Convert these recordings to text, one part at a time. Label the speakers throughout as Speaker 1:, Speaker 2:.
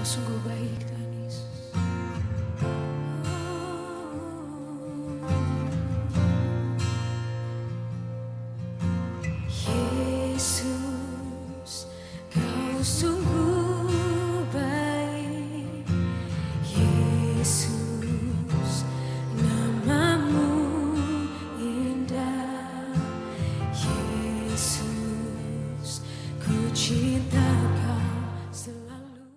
Speaker 1: sungguh baik Tuhan Yesus. Yesus, Kau sungguh baik. Yesus, namamu indah. Yesus, ku cinta Kau selalu.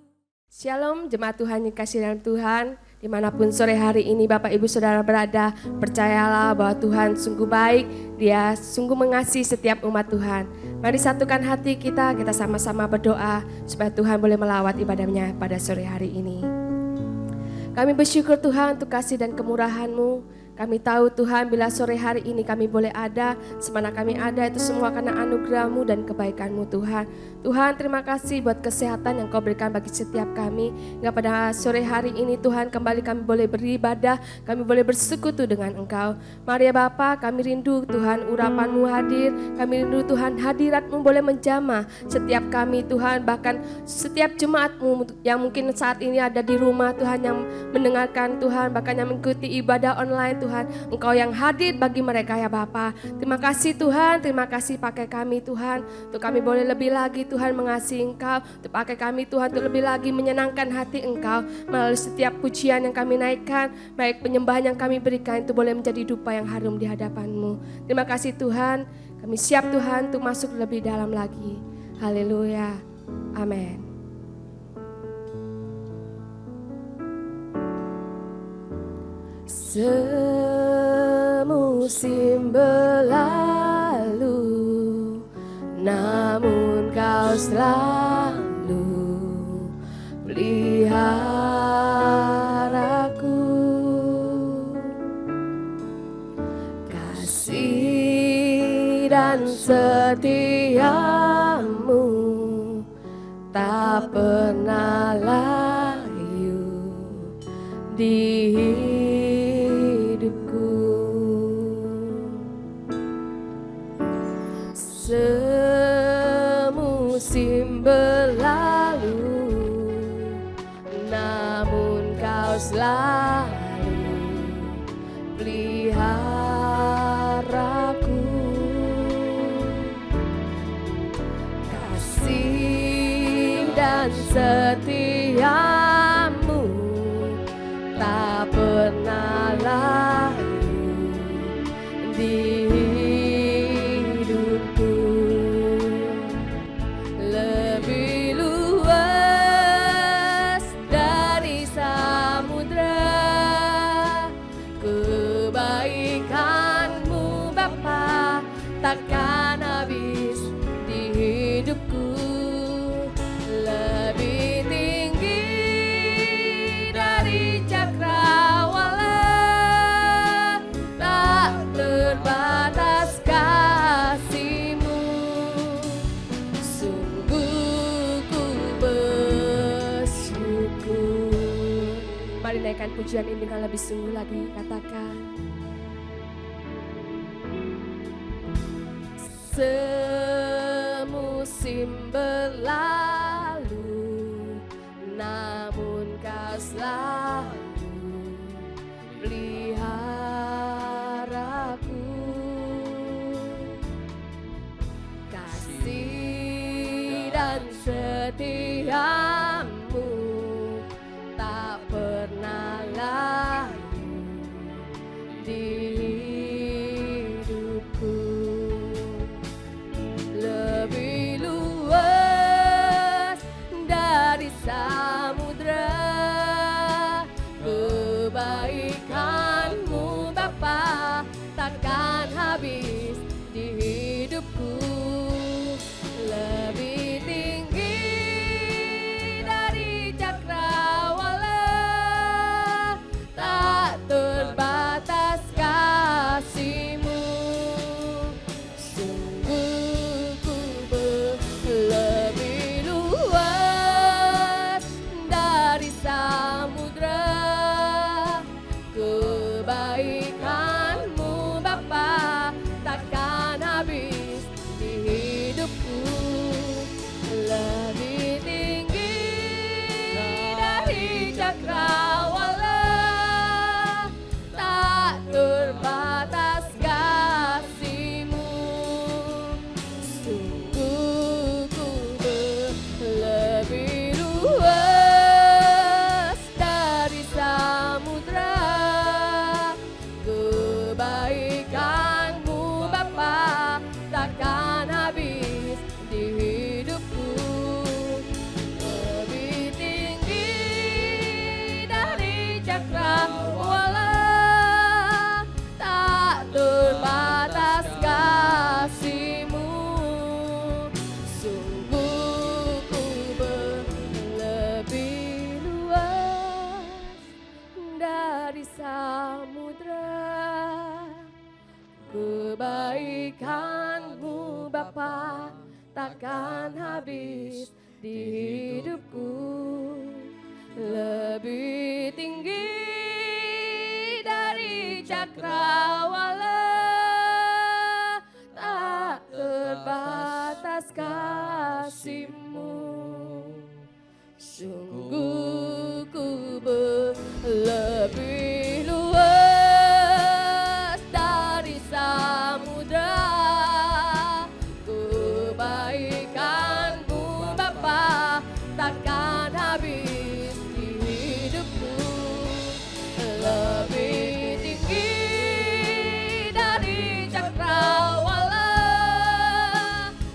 Speaker 2: Shalom jemaat Tuhan yang kasih dalam Tuhan. Dimanapun sore hari ini Bapak Ibu Saudara berada, percayalah bahwa Tuhan sungguh baik, Dia sungguh mengasihi setiap umat Tuhan. Mari satukan hati kita sama-sama berdoa supaya Tuhan boleh melawat ibadahnya pada sore hari ini. Kami bersyukur Tuhan untuk kasih dan kemurahan-Mu. Kami tahu Tuhan bila sore hari ini kami boleh ada, semana kami ada itu semua karena anugerah-Mu dan kebaikan-Mu Tuhan. Tuhan terima kasih buat kesehatan yang Kau berikan bagi setiap kami. Hingga pada sore hari ini Tuhan kembali kami boleh beribadah, kami boleh bersekutu dengan Engkau. Mari ya Bapa, kami rindu Tuhan urapan-Mu hadir, kami rindu Tuhan hadirat-Mu boleh menjamah setiap kami Tuhan, bahkan setiap jemaat-Mu yang mungkin saat ini ada di rumah Tuhan, yang mendengarkan Tuhan, bahkan yang mengikuti ibadah online Tuhan, Engkau yang hadir bagi mereka ya Bapa. Terima kasih Tuhan, terima kasih pakai kami Tuhan, untuk kami boleh lebih lagi Tuhan mengasihi Engkau, untuk pakai kami Tuhan untuk lebih lagi menyenangkan hati Engkau, melalui setiap pujian yang kami naikkan, baik penyembahan yang kami berikan itu boleh menjadi dupa yang harum di hadapan-Mu. Terima kasih Tuhan, kami siap Tuhan untuk masuk lebih dalam lagi. Haleluya, amin. Semusim berlalu, namun Kau selalu peliharaku. Kasih dan setiamu tak pernah layu di semusim berlalu, namun Kau selalu peliharaku. Kasih dan setiamu tak pernah layu di takkan habis di hidupku, lebih tinggi dari cakrawala, tak terbatas kasih-Mu. Sungguh ku bersyukur. Mari naikkan pujian ini dengan lebih sungguh lagi, katakan. Semusim berlalu, namun Kau selalu peliharaku. Kasih dan setiamu tak pernah layu di hidupku. Lebih luas dari samudra, kebaikan-Mu Bapa takkan habis di hidupku, lebih tinggi dari Sungguh ku lebih luas dari samudra, kebaikan-Mu Bapa takkan habis di hidupku. Lebih tinggi dari cakrawala, tak terbatas kasih-Mu. Sungguh ku lebih luas dari samudra, kebaikan-Mu Bapa takkan habis di hidupku. Lebih tinggi dari cakrawala, tak terbatas kasih-Mu. Sungguh ku lebih luas dari samudra, kebaikan-Mu Bapa takkan habis di hidupku. Lebih tinggi dari cakrawala,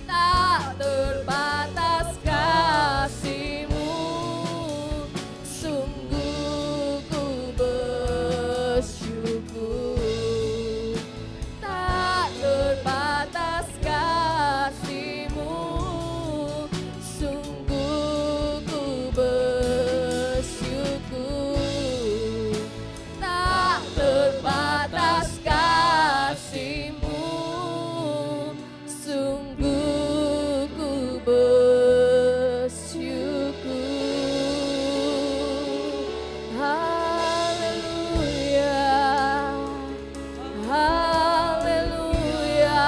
Speaker 2: tak terbatas kasih-Mu. Sungguh ku bersyukur, tak terbatas kasih-Mu. Sungguh ku bersyukur, tak terbatas kasih-Mu. Sungguh ku bersyukur. Haleluya, haleluya.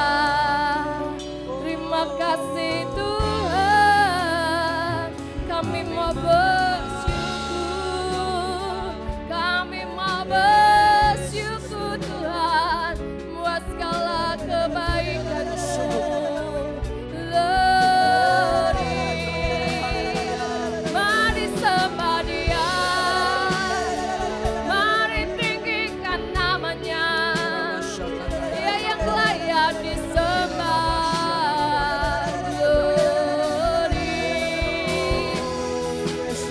Speaker 2: Terima kasih Tuhan, kami mau bersyukur, kami mau bersyukur Tuhan, buat segala kebaikan-Mu. Mari sembah Dia, mari tinggikan namanya, Dia yang layak disembah. Glory.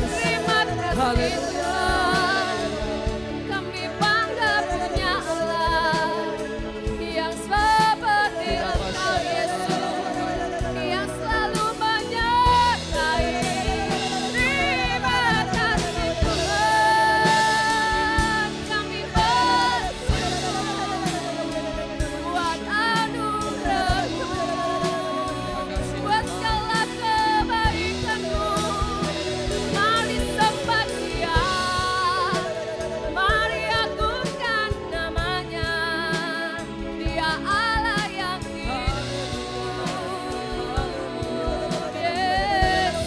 Speaker 2: Terima kasih Tuhan, kami bangga punya Allah yang seperti Engkau Yesus, yang selalu menyertai. Terima kasih Tuhan, kami bersyukur buat anugerah-Mu, buat segala kebaikan-Mu. Mari sembah Dia, mari agungkan namanya, Dia Allah yang hidup. Yes.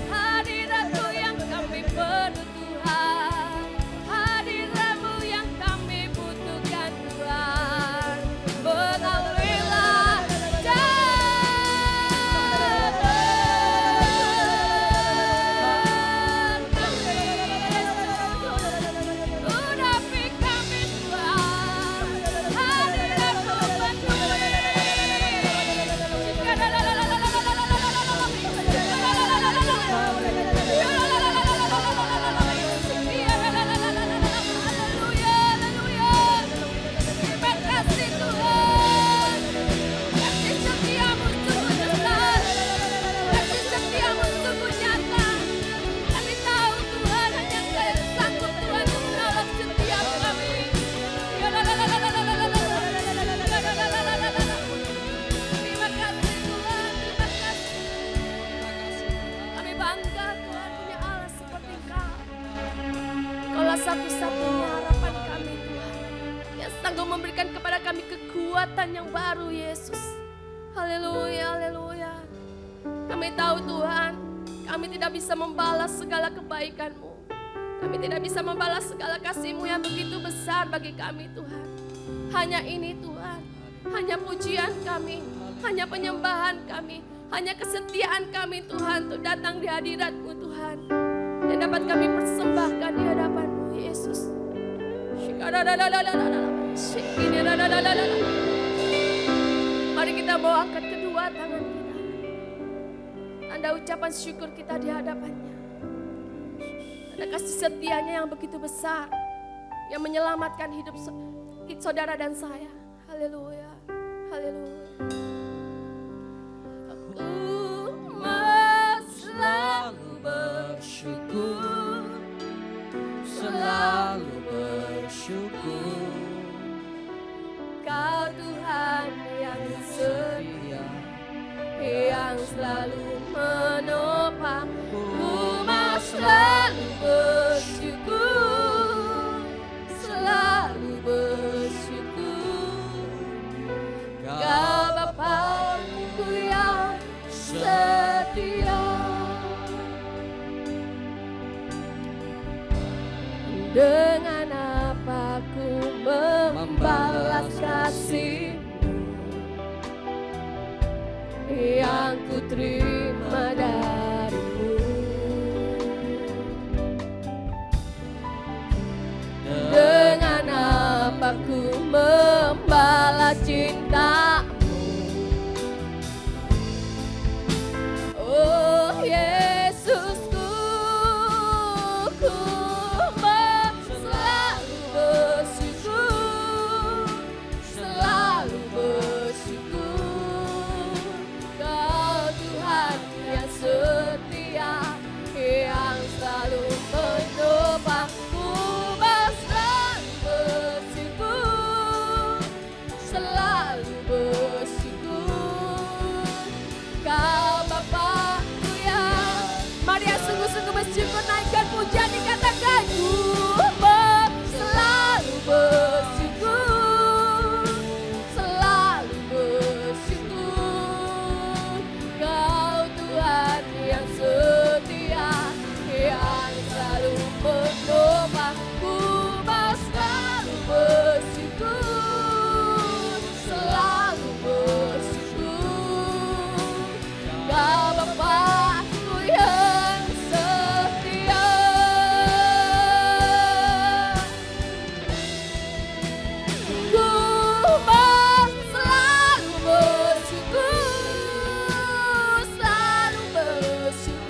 Speaker 2: Hadirat-Mu yang kami perlu Tuhan, hadirat-Mu yang kami butuhkan Tuhan. Mengalirilah jalan kami, urapi kami Tuhan, hadirat-Mu penuhi. Satu-satunya harapan kami Tuhan, yang sanggup memberikan kepada kami kekuatan yang baru Yesus. Haleluya, haleluya. Kami tahu Tuhan, kami tidak bisa membalas segala kebaikan-Mu, kami tidak bisa membalas segala kasih-Mu yang begitu besar bagi kami Tuhan. Hanya ini Tuhan, hanya pujian kami, hanya penyembahan kami, hanya kesetiaan kami Tuhan untuk datang di hadirat-Mu Tuhan. Yang dapat kami persembahkan di hadapan-Mu Yesus. Mari kita bawa angkat kedua tangan kita. Tanda ucapan syukur kita di hadapannya. Ada kasih setianya yang begitu besar, yang menyelamatkan hidup saudara dan saya. Haleluya, haleluya. Aku selalu bersyukur,
Speaker 3: selalu bersyukur.
Speaker 2: Kau Tuhan yang setia, yang selalu menopang. Ku mau selalu bersyukur, selalu bersyukur. Kau Bapa-Ku yang setia. Dengan apa ku membalas kasih-Mu yang ku terima dari-Mu. Dengan apa ku membalas cinta-Mu, oh Yesusku. Ku selalu bersyukur, selalu bersyukur. Kau Tuhan yang setia, yang selalu menopang. Ku selalu bersyukur, selalu bersyukur. Kau Bapa-Ku yang, mari yang sungguh-sungguh bersyukur, naikkan pujian, dikatakan ku selalu bersyukur, selalu bersyukur. Kau Tuhan yang setia, yang selalu menopang. Ku selalu bersyukur, selalu bersyukur. Kau Bapa-Ku yang setia. Ku selalu bersyukur, selalu bersyukur.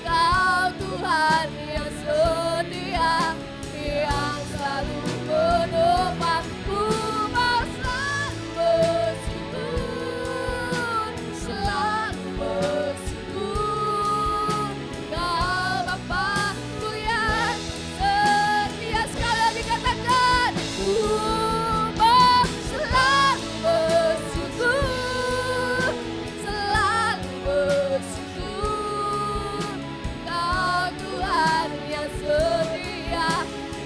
Speaker 2: Kau Tuhan yang setia, yang selalu menopang. Ku selalu bersyukur, selalu bersyukur. Kau Bapa-Ku yang setia. Sekali lagi katakan, ku selalu bersyukur, selalu bersyukur. Kau Tuhan yang setia,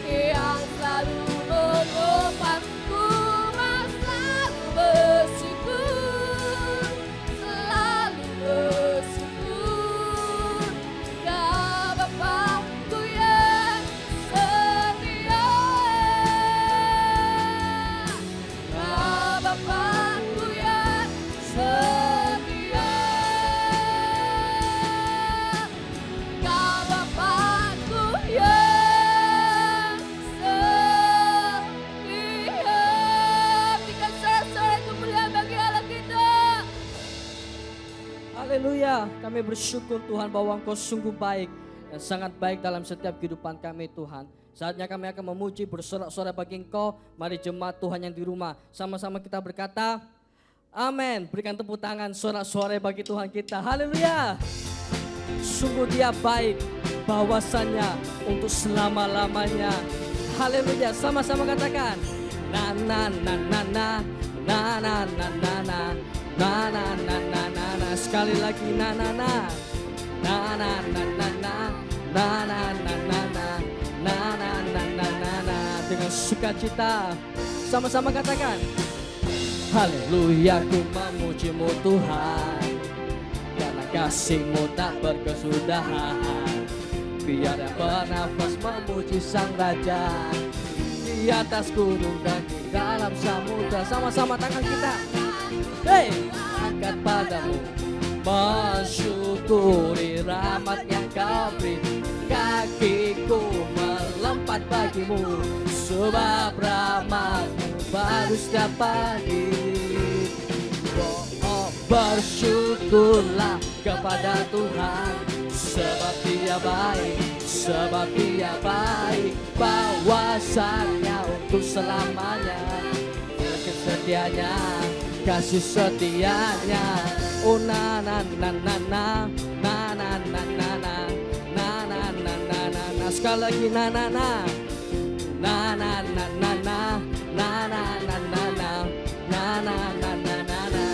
Speaker 2: yang selalu menopang. Ku selalu bersyukur, selalu bersyukur. Kau Bapa-Ku yang setia. Kau Bapa-Ku yang setia. Kau Bapa-Ku yang setia. Berikan sorak-sorai kemuliaan bagi Allah kita.
Speaker 3: Haleluya, kami bersyukur Tuhan bahwa Engkau sungguh baik dan sangat baik dalam setiap kehidupan kami Tuhan. Saatnya kami akan memuji bersorak-sorai bagi Engkau. Mari jemaat Tuhan yang di rumah, sama-sama kita berkata, amin. Berikan tepuk tangan sorak-sorai bagi Tuhan kita. Haleluya. Sungguh Dia baik, bahwasannya untuk selama-lamanya. Haleluya, sama-sama katakan. Na na na na na na na na na na na na na na na na. Sekali lagi na na na na na na na na na na na na na na na na na na. Dengan sukacita sama-sama katakan, haleluya, ku memuji-Mu Tuhan, karena kasih-Mu tak berkesudahan. Biar yang bernafas memuji Sang Raja, di atas gunung dan di dalam samudra. Sama-sama tangan kita. Hey, angkat padamu, mensyukuri rahmat yang kau beri. Kakiku melompat bagimu, sebab rahmatmu baru setiap pagi. Oh, bersyukurlah kepada Tuhan, sebab Dia baik, sebab Dia baik. Bahwasanya untuk selamanya, kesetianya, kasih setianya. Oh na na na na na na na na na na na na na na na na. Sekali lagi na na na na na na na na na na na na na na na na na na.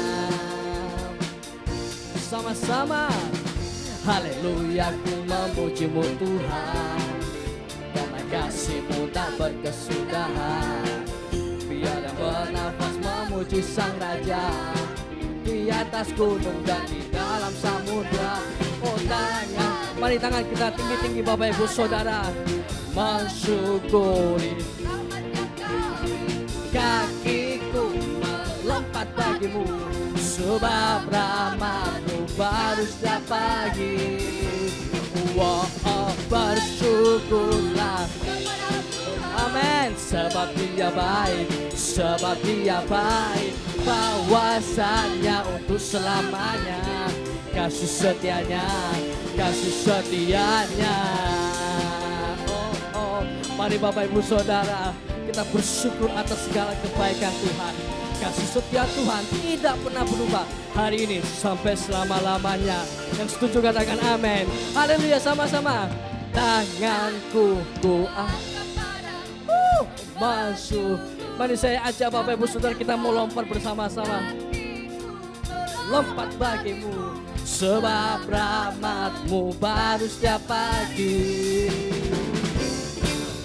Speaker 3: Sama-sama. Haleluya, ku memujimu Tuhan, karena kasih-Mu tak berkesudahan. Biar yang bernafas memuji Sang Raja, di atas gunung dan di dalam samudra. Oh tangan, mari tangan kita tinggi-tinggi Bapak Ibu Saudara. Mensyukuri, kakiku melompat bagimu, sebab rahmat-Mu baru setiap pagi. Oh, bersyukurlah. Amin. Sebab Dia baik, sebab Dia baik. Bahwasanya untuk selamanya, kasih setianya, kasih setianya. Oh, mari Bapak Ibu Saudara, kita bersyukur atas segala kebaikan Tuhan. Kasih setia Tuhan tidak pernah berubah hari ini sampai selama-lamanya. Yang setuju katakan amin. Haleluya, sama-sama. Tanganku ku masuk. Mari saya ajak Bapak Ibu Saudara, kita mau lompat bersama-sama. Lompat bagimu, sebab rahmat-Mu baru setiap pagi.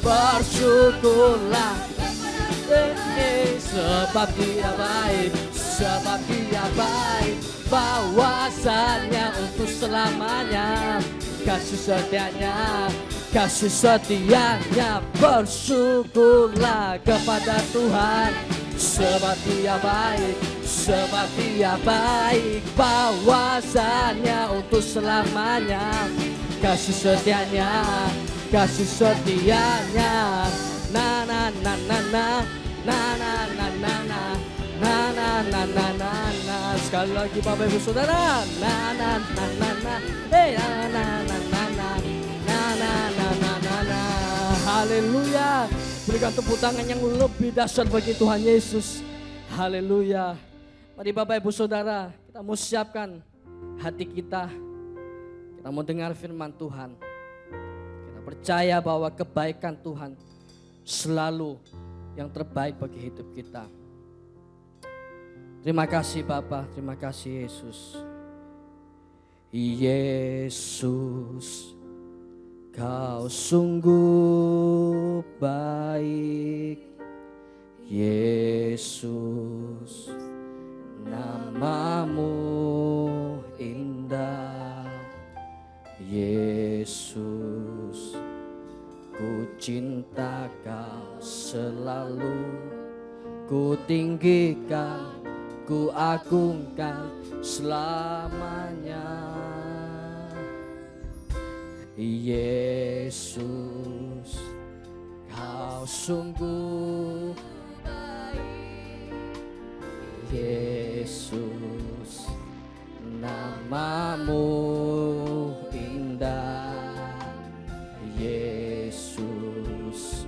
Speaker 3: Bersyukurlah, sebab Dia baik, sebab Dia baik. Bahwasanya untuk selamanya, kasih setianya, kasih setianya. Bersyukurlah kepada Tuhan, sebab Dia baik, sebab Dia baik. Bahwasanya untuk selamanya, kasih setianya, kasih setianya. Na na na na na na na na na na na na na na na na. Sekali lagi Bapak Ibu Saudara. Na na na na na. Hey na na na na na na na na na na na. Haleluya. Berikan tepuk tangan yang lebih dahsyat bagi Tuhan Yesus. Haleluya. Mari Bapak Ibu Saudara, kita mau siapkan hati kita. Kita mau dengar firman Tuhan. Kita percaya bahwa kebaikan Tuhan selalu yang terbaik bagi hidup kita. Terima kasih Bapa, terima kasih Yesus. Yesus, Kau sungguh baik. Yesus, nama-Mu indah. Yesus, ku cinta Kau selalu, ku tinggikan, ku agungkan selamanya. Yesus, Kau sungguh baik. Yesus, nama-Mu indah. Yesus,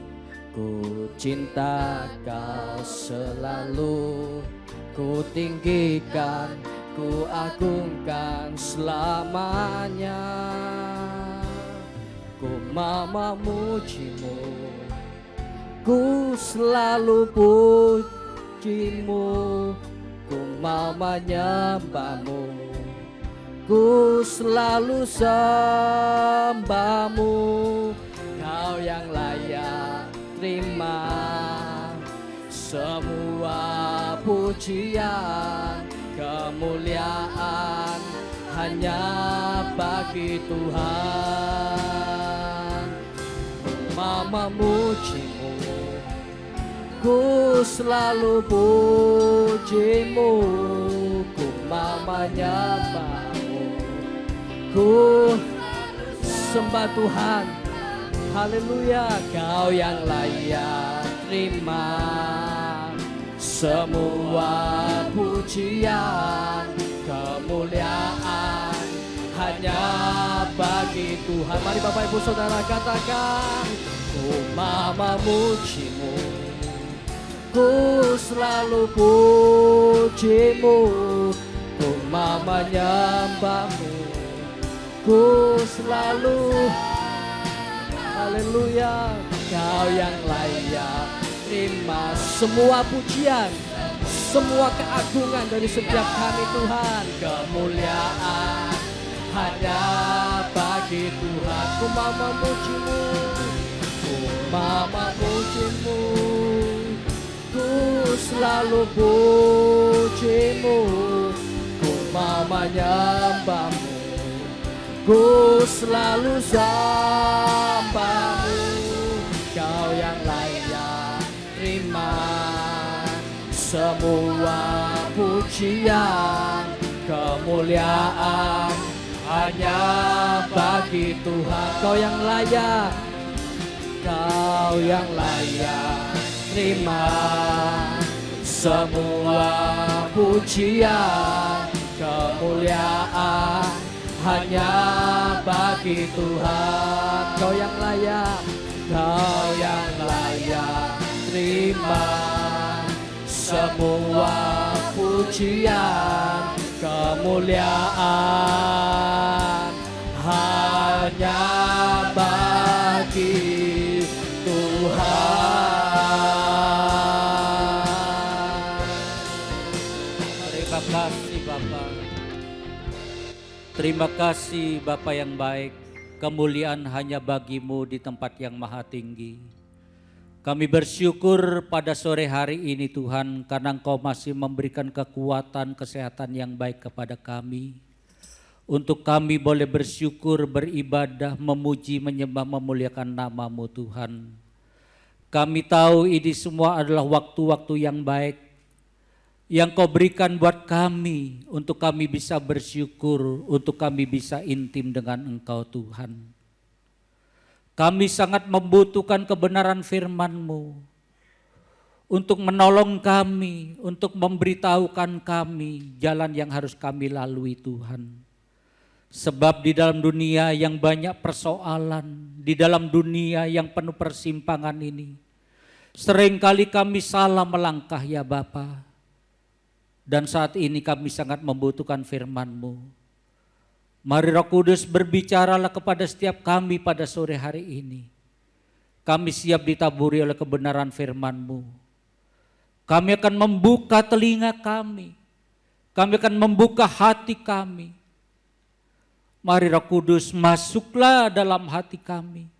Speaker 3: ku cinta Kau selalu, ku tinggikan, ku agungkan selamanya. Ku memuji-Mu, ku selalu puji-Mu, ku mau menyembah-Mu, ku selalu sembah-Mu. Kau yang layak terima semua pujian, kemuliaan hanya bagi Tuhan. Ku memuji-Mu, ku selalu pujimu, ku menyembahmu, ku sembah Tuhan. Haleluya, Kau yang layak terima semua pujian, kemuliaan hanya bagi Tuhan. Mari Bapak Ibu Saudara katakan, ku memujimu, ku selalu pujimu, ku menyembahmu, ku selalu. Haleluya, Kau yang layak terima semua pujian, semua keagungan dari setiap kami Tuhan. Kemuliaan hanya bagi Tuhan. Ku memujimu, ku memujimu, ku selalu pujimu, ku menyembahmu, ku selalu sembahmu. Kau yang layak terima semua pujian, kemuliaan hanya bagi Tuhan. Kau yang layak, Kau yang layak terima semua pujian, kemuliaan hanya bagi Tuhan. Kau yang layak, Kau yang layak terima semua pujian, kemuliaan hanya bagi Tuhan.
Speaker 4: Terima kasih Bapa. Terima kasih Bapa yang baik. Kemuliaan hanya bagi-Mu di tempat yang maha tinggi. Kami bersyukur pada sore hari ini Tuhan, karena Engkau masih memberikan kekuatan, kesehatan yang baik kepada kami. Untuk kami boleh bersyukur, beribadah, memuji, menyembah, memuliakan nama-Mu Tuhan. Kami tahu ini semua adalah waktu-waktu yang baik yang Kau berikan buat kami, untuk kami bisa bersyukur, untuk kami bisa intim dengan Engkau Tuhan. Kami sangat membutuhkan kebenaran firman-Mu untuk menolong kami, untuk memberitahukan kami jalan yang harus kami lalui Tuhan. Sebab di dalam dunia yang banyak persoalan, di dalam dunia yang penuh persimpangan ini, seringkali kami salah melangkah ya Bapa. Dan saat ini kami sangat membutuhkan firman-Mu. Mari Roh Kudus berbicaralah kepada setiap kami pada sore hari ini. Kami siap ditaburi oleh kebenaran firman-Mu. Kami akan membuka telinga kami. Kami akan membuka hati kami. Mari Roh Kudus masuklah dalam hati kami.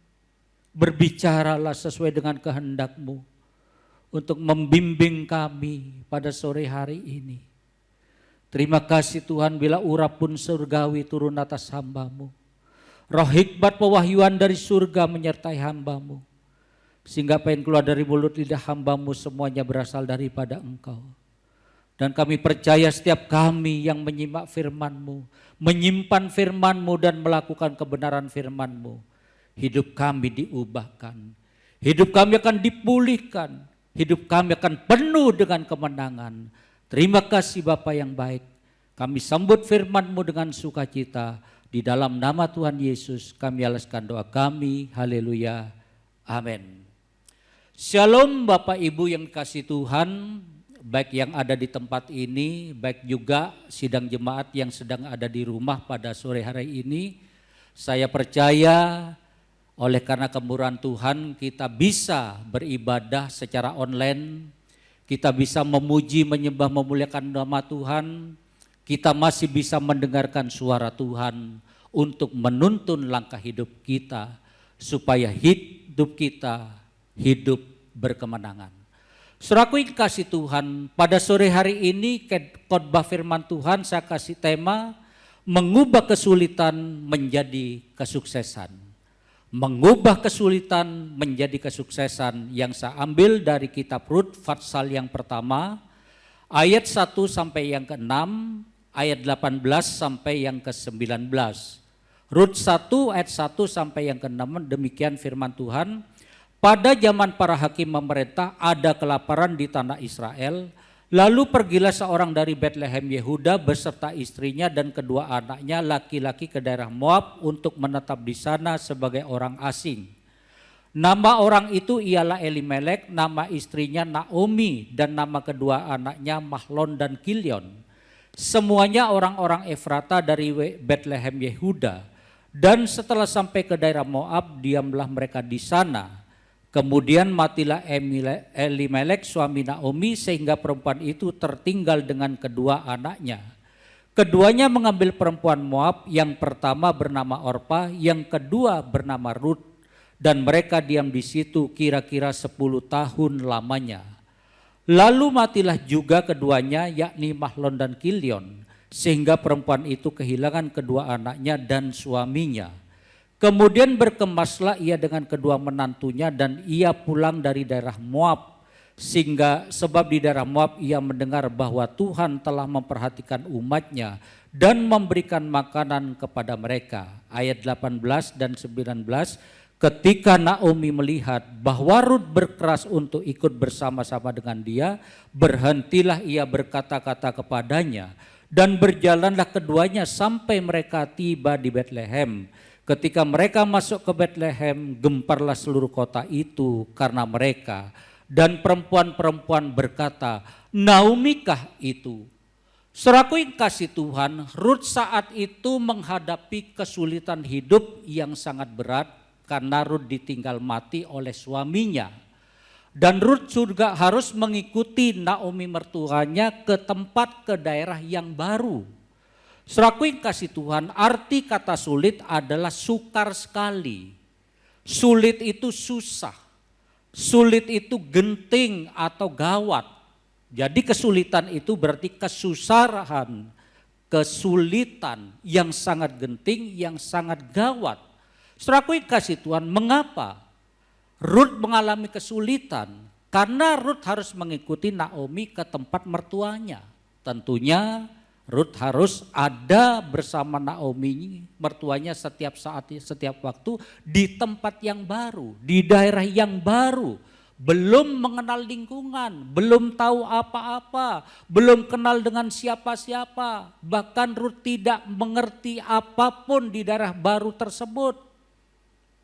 Speaker 4: Berbicaralah sesuai dengan kehendak-Mu. Untuk membimbing kami pada sore hari ini. Terima kasih Tuhan bila urapun surgawi turun atas hamba-Mu. Roh hikmat pewahyuan dari surga menyertai hamba-Mu. Sehingga apa yang keluar dari mulut lidah hamba-Mu semuanya berasal daripada Engkau. Dan kami percaya setiap kami yang menyimak firman-Mu, menyimpan firman-Mu dan melakukan kebenaran firman-Mu, hidup kami diubahkan. Hidup kami akan dipulihkan. Hidup kami akan penuh dengan kemenangan. Terima kasih Bapa yang baik. Kami sambut firman-Mu dengan sukacita. Di dalam nama Tuhan Yesus kami alaskan doa kami. Haleluya. Amin. Shalom Bapak Ibu yang kasih Tuhan. Baik yang ada di tempat ini, baik juga sidang jemaat yang sedang ada di rumah pada sore hari ini. Saya percaya oleh karena kemurahan Tuhan kita bisa beribadah secara online, kita bisa memuji, menyembah, memuliakan nama Tuhan, kita masih bisa mendengarkan suara Tuhan untuk menuntun langkah hidup kita supaya hidup kita hidup berkemenangan. Saudaraku yang kasih Tuhan, pada sore hari ini khotbah firman Tuhan saya kasih tema mengubah kesulitan menjadi kesuksesan. Mengubah kesulitan menjadi kesuksesan yang saya ambil dari kitab Rut pasal yang pertama, ayat 1 sampai yang ke-6, ayat 18 sampai yang ke-19. Rut 1 ayat 1 sampai yang ke-6, demikian firman Tuhan. Pada zaman para hakim memerintah ada kelaparan di tanah Israel. Lalu pergilah seorang dari Betlehem Yehuda beserta istrinya dan kedua anaknya laki-laki ke daerah Moab untuk menetap di sana sebagai orang asing. Nama orang itu ialah Elimelek, nama istrinya Naomi dan nama kedua anaknya Mahlon dan Kilion. Semuanya orang-orang Efrata dari Betlehem Yehuda. Dan setelah sampai ke daerah Moab, diamlah mereka di sana. Kemudian matilah Elimelek suami Naomi sehingga perempuan itu tertinggal dengan kedua anaknya. Keduanya mengambil perempuan Moab, yang pertama bernama Orpa, yang kedua bernama Rut, dan mereka diam di situ kira-kira 10 tahun lamanya. Lalu matilah juga keduanya, yakni Mahlon dan Kilion, sehingga perempuan itu kehilangan kedua anaknya dan suaminya. Kemudian berkemaslah ia dengan kedua menantunya dan ia pulang dari daerah Moab. Sehingga sebab di daerah Moab ia mendengar bahwa Tuhan telah memperhatikan umatnya dan memberikan makanan kepada mereka. Ayat 18 dan 19, ketika Naomi melihat bahwa Rut berkeras untuk ikut bersama-sama dengan dia, berhentilah ia berkata-kata kepadanya dan berjalanlah keduanya sampai mereka tiba di Betlehem. Ketika mereka masuk ke Betlehem, gemparlah seluruh kota itu karena mereka. Dan perempuan-perempuan berkata, Naomi-kah itu? Saudaraku yang kasih Tuhan, Rut saat itu menghadapi kesulitan hidup yang sangat berat karena Rut ditinggal mati oleh suaminya. Dan Rut juga harus mengikuti Naomi mertuanya ke daerah yang baru. Saudaraku yang kasih Tuhan, arti kata sulit adalah sukar sekali. Sulit itu susah. Sulit itu genting atau gawat. Jadi kesulitan itu berarti kesusahan, kesulitan yang sangat genting, yang sangat gawat. Saudaraku yang kasih Tuhan, mengapa Rut mengalami kesulitan? Karena Rut harus mengikuti Naomi ke tempat mertuanya. Tentunya Rut harus ada bersama Naomi mertuanya setiap saat, setiap waktu di tempat yang baru, di daerah yang baru. Belum mengenal lingkungan, belum tahu apa-apa, belum kenal dengan siapa-siapa. Bahkan Rut tidak mengerti apapun di daerah baru tersebut.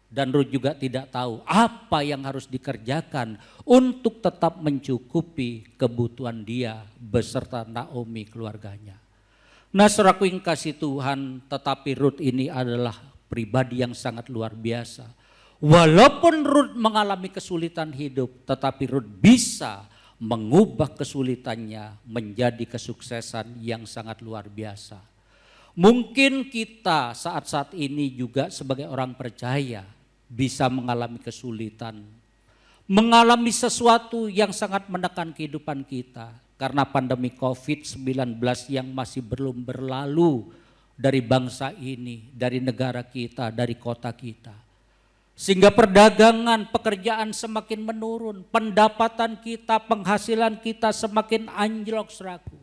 Speaker 4: Dan Rut juga tidak tahu apa yang harus dikerjakan untuk tetap mencukupi kebutuhan dia beserta Naomi keluarganya. Nah, saudaraku yang kasih Tuhan, tetapi Rut ini adalah pribadi yang sangat luar biasa. Walaupun Rut mengalami kesulitan hidup, tetapi Rut bisa mengubah kesulitannya menjadi kesuksesan yang sangat luar biasa. Mungkin kita saat-saat ini juga sebagai orang percaya bisa mengalami kesulitan, mengalami sesuatu yang sangat menekan kehidupan kita. Karena pandemi COVID-19 yang masih belum berlalu dari bangsa ini, dari negara kita, dari kota kita. Sehingga perdagangan, pekerjaan semakin menurun, pendapatan kita, penghasilan kita semakin anjlok, saudaraku.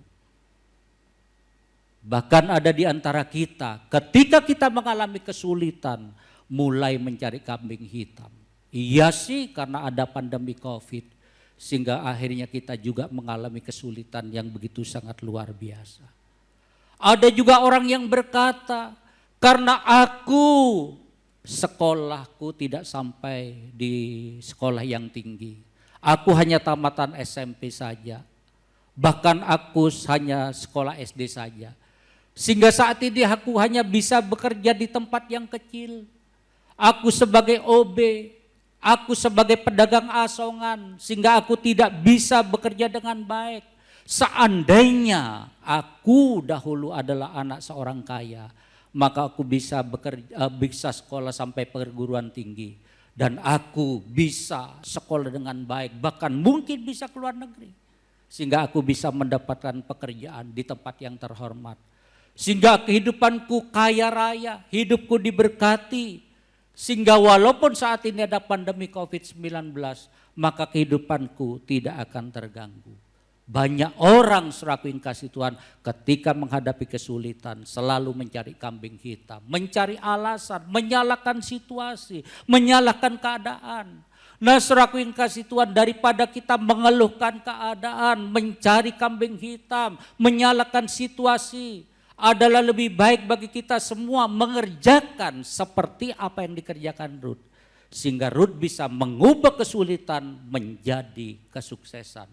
Speaker 4: Bahkan ada di antara kita, ketika kita mengalami kesulitan, mulai mencari kambing hitam. Iya sih, karena ada pandemi COVID. Sehingga akhirnya kita juga mengalami kesulitan yang begitu sangat luar biasa. Ada juga orang yang berkata, karena aku sekolahku tidak sampai di sekolah yang tinggi. Aku hanya tamatan SMP saja. Bahkan aku hanya sekolah SD saja. Sehingga saat ini aku hanya bisa bekerja di tempat yang kecil. Aku sebagai OB, aku sebagai pedagang asongan, sehingga aku tidak bisa bekerja dengan baik. Seandainya aku dahulu adalah anak seorang kaya, maka aku bisa bisa sekolah sampai perguruan tinggi. Dan aku bisa sekolah dengan baik, bahkan mungkin bisa keluar negeri. Sehingga aku bisa mendapatkan pekerjaan di tempat yang terhormat. Sehingga kehidupanku kaya raya, hidupku diberkati. Sehingga walaupun saat ini ada pandemi COVID-19, maka kehidupanku tidak akan terganggu. Banyak orang saudaraku yang kasih Tuhan ketika menghadapi kesulitan selalu mencari kambing hitam, mencari alasan, menyalahkan situasi, menyalahkan keadaan. Nah saudaraku yang kasih Tuhan, daripada kita mengeluhkan keadaan, mencari kambing hitam, menyalahkan situasi, adalah lebih baik bagi kita semua mengerjakan seperti apa yang dikerjakan Rut. Sehingga Rut bisa mengubah kesulitan menjadi kesuksesan.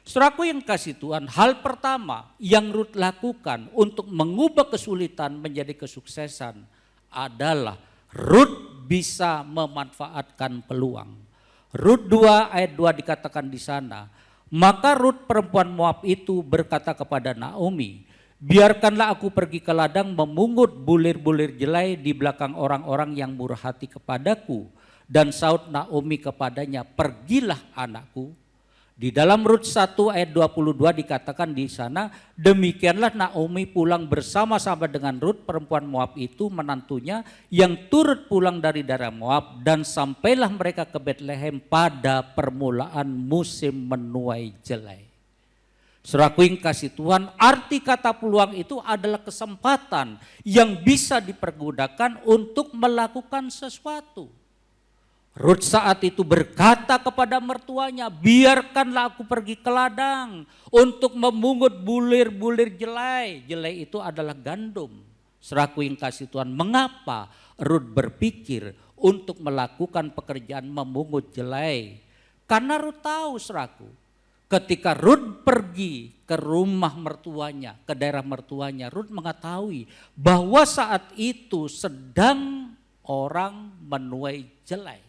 Speaker 4: Saudaraku yang kasih Tuhan, hal pertama yang Rut lakukan untuk mengubah kesulitan menjadi kesuksesan adalah Rut bisa memanfaatkan peluang. Rut 2 ayat 2 dikatakan di sana, maka Rut perempuan Moab itu berkata kepada Naomi, biarkanlah aku pergi ke ladang memungut bulir-bulir jelai di belakang orang-orang yang murah hati kepadaku. Dan saud Naomi kepadanya, pergilah anakku. Di dalam Rut 1 ayat 22 dikatakan di sana, demikianlah Naomi pulang bersama-sama dengan Rut perempuan Moab itu menantunya yang turut pulang dari daerah Moab, dan sampailah mereka ke Betlehem pada permulaan musim menuai jelai. Saudaraku yang kasih Tuhan, arti kata peluang itu adalah kesempatan yang bisa dipergunakan untuk melakukan sesuatu. Rut saat itu berkata kepada mertuanya, biarkanlah aku pergi ke ladang untuk memungut bulir-bulir jelai. Jelai itu adalah gandum. Saudaraku yang kasih Tuhan, mengapa Rut berpikir untuk melakukan pekerjaan memungut jelai? Karena Rut tahu saudaraku, ketika Rut pergi ke rumah mertuanya, ke daerah mertuanya, Rut mengetahui bahwa saat itu sedang orang menuai jelai.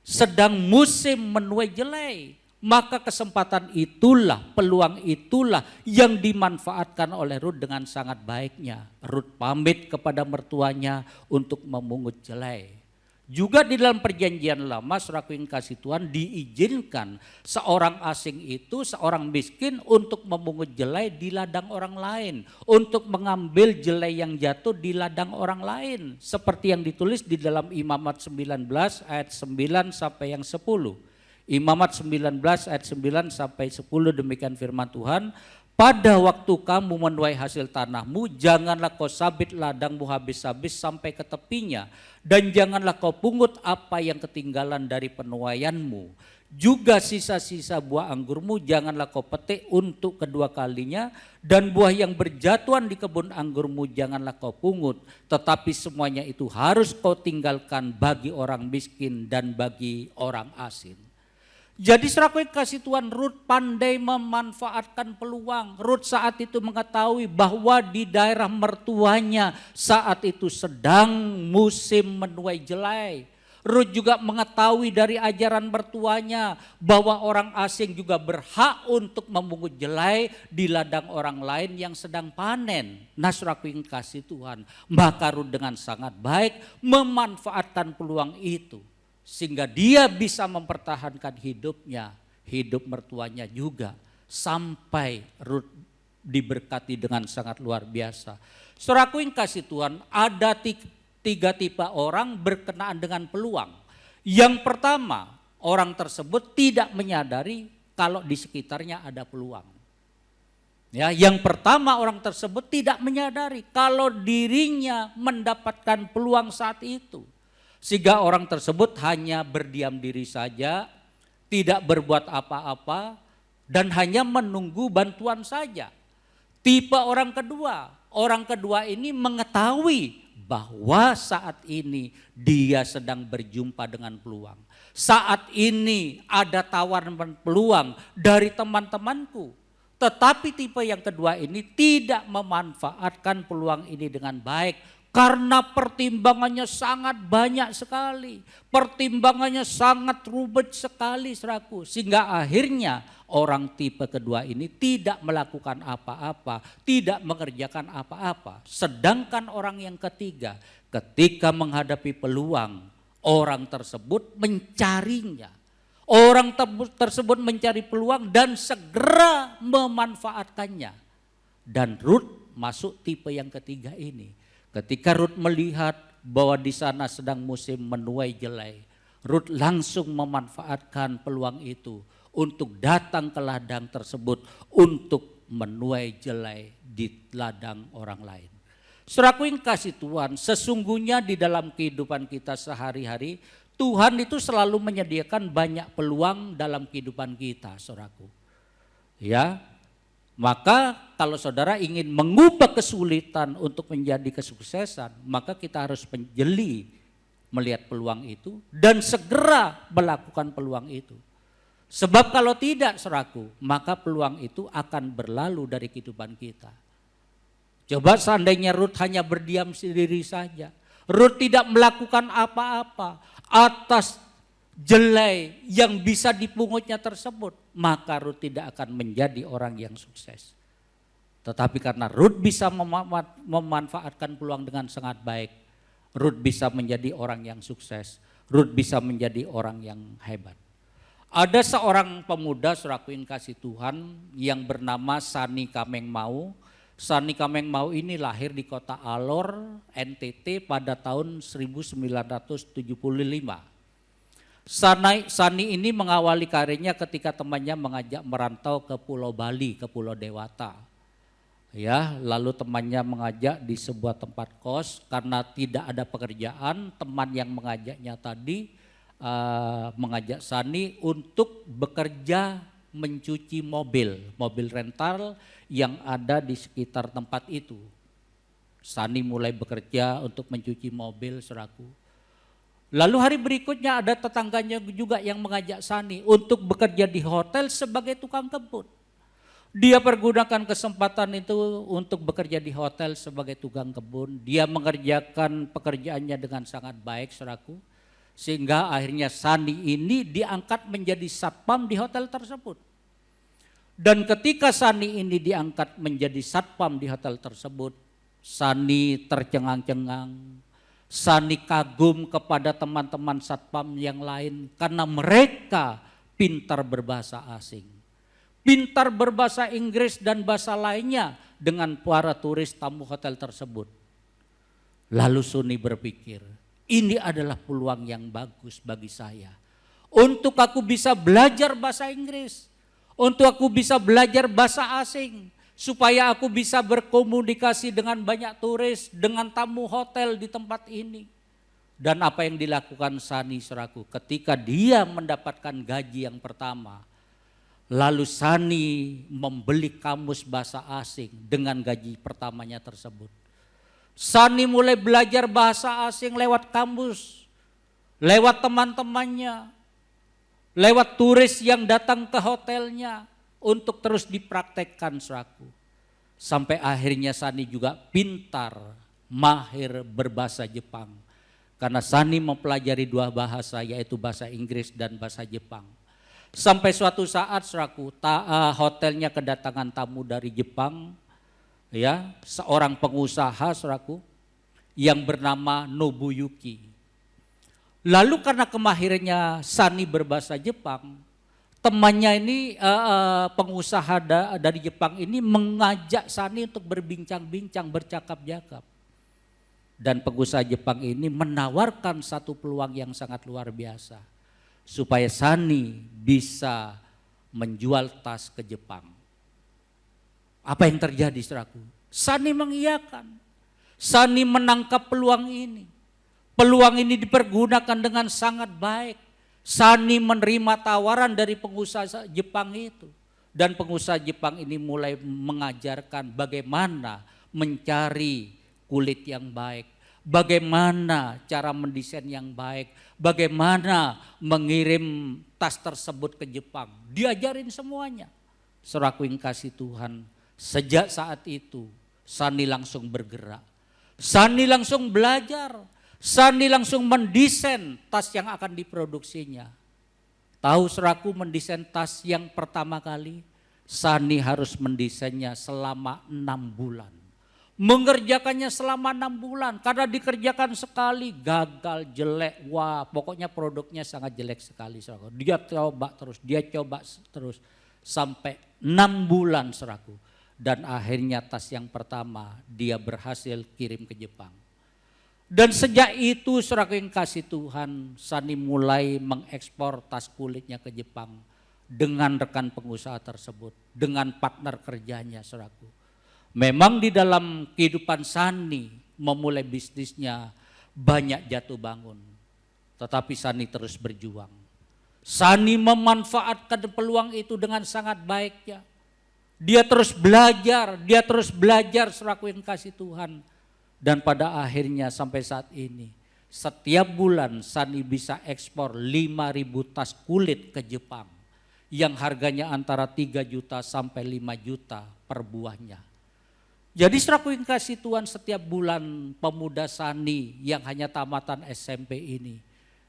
Speaker 4: Sedang musim menuai jelai, maka kesempatan itulah, peluang itulah yang dimanfaatkan oleh Rut dengan sangat baiknya. Rut pamit kepada mertuanya untuk memungut jelai. Juga di dalam perjanjian lama, saudaraku yang kasih Tuhan, diizinkan seorang asing itu, seorang miskin untuk memungut jelai di ladang orang lain, untuk mengambil jelai yang jatuh di ladang orang lain, seperti yang ditulis di dalam Imamat 19 ayat 9 sampai yang 10. Imamat 19 ayat 9 sampai 10, demikian firman Tuhan. Pada waktu kamu menuai hasil tanahmu, janganlah kau sabit ladangmu habis-habis sampai ke tepinya, dan janganlah kau pungut apa yang ketinggalan dari penuaianmu. Juga sisa-sisa buah anggurmu janganlah kau petik untuk kedua kalinya, dan buah yang berjatuhan di kebun anggurmu janganlah kau pungut, tetapi semuanya itu harus kau tinggalkan bagi orang miskin dan bagi orang asing. Jadi saudaraku yang kasih Tuhan, Rut pandai memanfaatkan peluang. Rut saat itu mengetahui bahwa di daerah mertuanya saat itu sedang musim menuai jelai. Rut juga mengetahui dari ajaran mertuanya bahwa orang asing juga berhak untuk memungut jelai di ladang orang lain yang sedang panen. Nah saudaraku yang kasih Tuhan, maka Rut dengan sangat baik memanfaatkan peluang itu. Sehingga dia bisa mempertahankan hidupnya, hidup mertuanya juga, sampai Rut diberkati dengan sangat luar biasa. Saudaraku yang kasih Tuhan, ada tiga tipe orang berkenaan dengan peluang. Yang pertama, orang tersebut tidak menyadari kalau di sekitarnya ada peluang. Ya, yang pertama, orang tersebut tidak menyadari kalau dirinya mendapatkan peluang saat itu. Sehingga orang tersebut hanya berdiam diri saja, tidak berbuat apa-apa, dan hanya menunggu bantuan saja. Tipe orang kedua ini mengetahui bahwa saat ini dia sedang berjumpa dengan peluang. Saat ini ada tawaran peluang dari teman-temanku. Tetapi tipe yang kedua ini tidak memanfaatkan peluang ini dengan baik. Karena pertimbangannya sangat banyak sekali. Pertimbangannya sangat rumit sekali saudaraku. Sehingga akhirnya orang tipe kedua ini tidak melakukan apa-apa. Tidak mengerjakan apa-apa. Sedangkan orang yang ketiga ketika menghadapi peluang, orang tersebut mencarinya. Orang tersebut mencari peluang dan segera memanfaatkannya. Dan Rut masuk tipe yang ketiga ini. Ketika Rut melihat bahwa di sana sedang musim menuai jelai. Rut langsung memanfaatkan peluang itu untuk datang ke ladang tersebut untuk menuai jelai di ladang orang lain. Saudaraku yang kasih Tuhan, sesungguhnya di dalam kehidupan kita sehari-hari, Tuhan itu selalu menyediakan banyak peluang dalam kehidupan kita, saudaraku. Ya, maka kalau saudara ingin mengubah kesulitan untuk menjadi kesuksesan, maka kita harus menjeli melihat peluang itu dan segera melakukan peluang itu. Sebab kalau tidak, saudaraku, maka peluang itu akan berlalu dari kehidupan kita. Coba seandainya Rut hanya berdiam sendiri saja. Rut tidak melakukan apa-apa atas jelai yang bisa dipungutnya tersebut, maka Rut tidak akan menjadi orang yang sukses. Tetapi karena Rut bisa memanfaatkan peluang dengan sangat baik, Rut bisa menjadi orang yang sukses. Rut bisa menjadi orang yang hebat. Ada seorang pemuda, saudaraku yang kasih Tuhan, yang bernama Sani Kamengmau. Sani Kamengmau ini lahir di kota Alor, NTT pada tahun 1975. Sani ini mengawali karirnya ketika temannya mengajak merantau ke Pulau Bali, ke Pulau Dewata. Ya, lalu temannya mengajak di sebuah tempat kos karena tidak ada pekerjaan. Teman yang mengajaknya tadi mengajak Sani untuk bekerja mencuci mobil rental yang ada di sekitar tempat itu. Sani mulai bekerja untuk mencuci mobil, saudaraku. Lalu hari berikutnya ada tetangganya juga yang mengajak Sani untuk bekerja di hotel sebagai tukang kebun. Dia pergunakan kesempatan itu untuk bekerja di hotel sebagai tukang kebun. Dia mengerjakan pekerjaannya dengan sangat baik, saudaraku. Sehingga akhirnya Sani ini diangkat menjadi satpam di hotel tersebut. Dan ketika Sani ini diangkat menjadi satpam di hotel tersebut, Sani tercengang-cengang. Sani kagum kepada teman-teman satpam yang lain karena mereka pintar berbahasa asing. Pintar berbahasa Inggris dan bahasa lainnya dengan para turis tamu hotel tersebut. Lalu Sani berpikir, ini adalah peluang yang bagus bagi saya. Untuk aku bisa belajar bahasa Inggris, untuk aku bisa belajar bahasa asing, supaya aku bisa berkomunikasi dengan banyak turis, dengan tamu hotel di tempat ini. Dan apa yang dilakukan Sani, saudaraku, ketika dia mendapatkan gaji yang pertama, lalu Sani membeli kamus bahasa asing dengan gaji pertamanya tersebut. Sani mulai belajar bahasa asing lewat kamus, lewat teman-temannya, lewat turis yang datang ke hotelnya untuk terus dipraktekkan, saudaraku. Sampai akhirnya Sani juga pintar, mahir berbahasa Jepang. Karena Sani mempelajari dua bahasa, yaitu bahasa Inggris dan bahasa Jepang. Sampai suatu saat, saudaraku, hotelnya kedatangan tamu dari Jepang, ya, seorang pengusaha, saudaraku, yang bernama Nobuyuki. Lalu karena kemahirannya Sani berbahasa Jepang, temannya ini pengusaha dari Jepang ini mengajak Sani untuk berbincang-bincang, bercakap-cakap. Dan pengusaha Jepang ini menawarkan satu peluang yang sangat luar biasa, supaya Sani bisa menjual tas ke Jepang. Apa yang terjadi, saudaraku? Sani mengiyakan. Sani menangkap peluang ini. Peluang ini dipergunakan dengan sangat baik. Sani menerima tawaran dari pengusaha Jepang itu. Dan pengusaha Jepang ini mulai mengajarkan bagaimana mencari kulit yang baik. Bagaimana cara mendesain yang baik. Bagaimana mengirim tas tersebut ke Jepang. Diajarin semuanya. Saudaraku yang kasih Tuhan, sejak saat itu Sani langsung bergerak. Sani langsung belajar. Sani langsung mendesain tas yang akan diproduksinya. Tahu, saudaraku, mendesain tas yang pertama kali Sani harus mendesainnya selama 6 bulan. Mengerjakannya selama 6 bulan karena dikerjakan sekali gagal, jelek. Wah, pokoknya produknya sangat jelek sekali, saudaraku. Dia coba terus sampai 6 bulan, saudaraku. Dan akhirnya tas yang pertama dia berhasil kirim ke Jepang. Dan sejak itu saudaraku yang kasih Tuhan, Sani mulai mengekspor tas kulitnya ke Jepang dengan rekan pengusaha tersebut, dengan partner kerjanya saudaraku. Memang di dalam kehidupan Sani memulai bisnisnya banyak jatuh bangun, tetapi Sani terus berjuang. Sani memanfaatkan peluang itu dengan sangat baiknya. Dia terus belajar saudaraku yang kasih Tuhan. Dan pada akhirnya sampai saat ini, setiap bulan Sani bisa ekspor 5.000 tas kulit ke Jepang yang harganya antara 3 juta sampai 5 juta per buahnya. Jadi saudaraku yang kasih Tuhan, setiap bulan pemuda Sani yang hanya tamatan SMP ini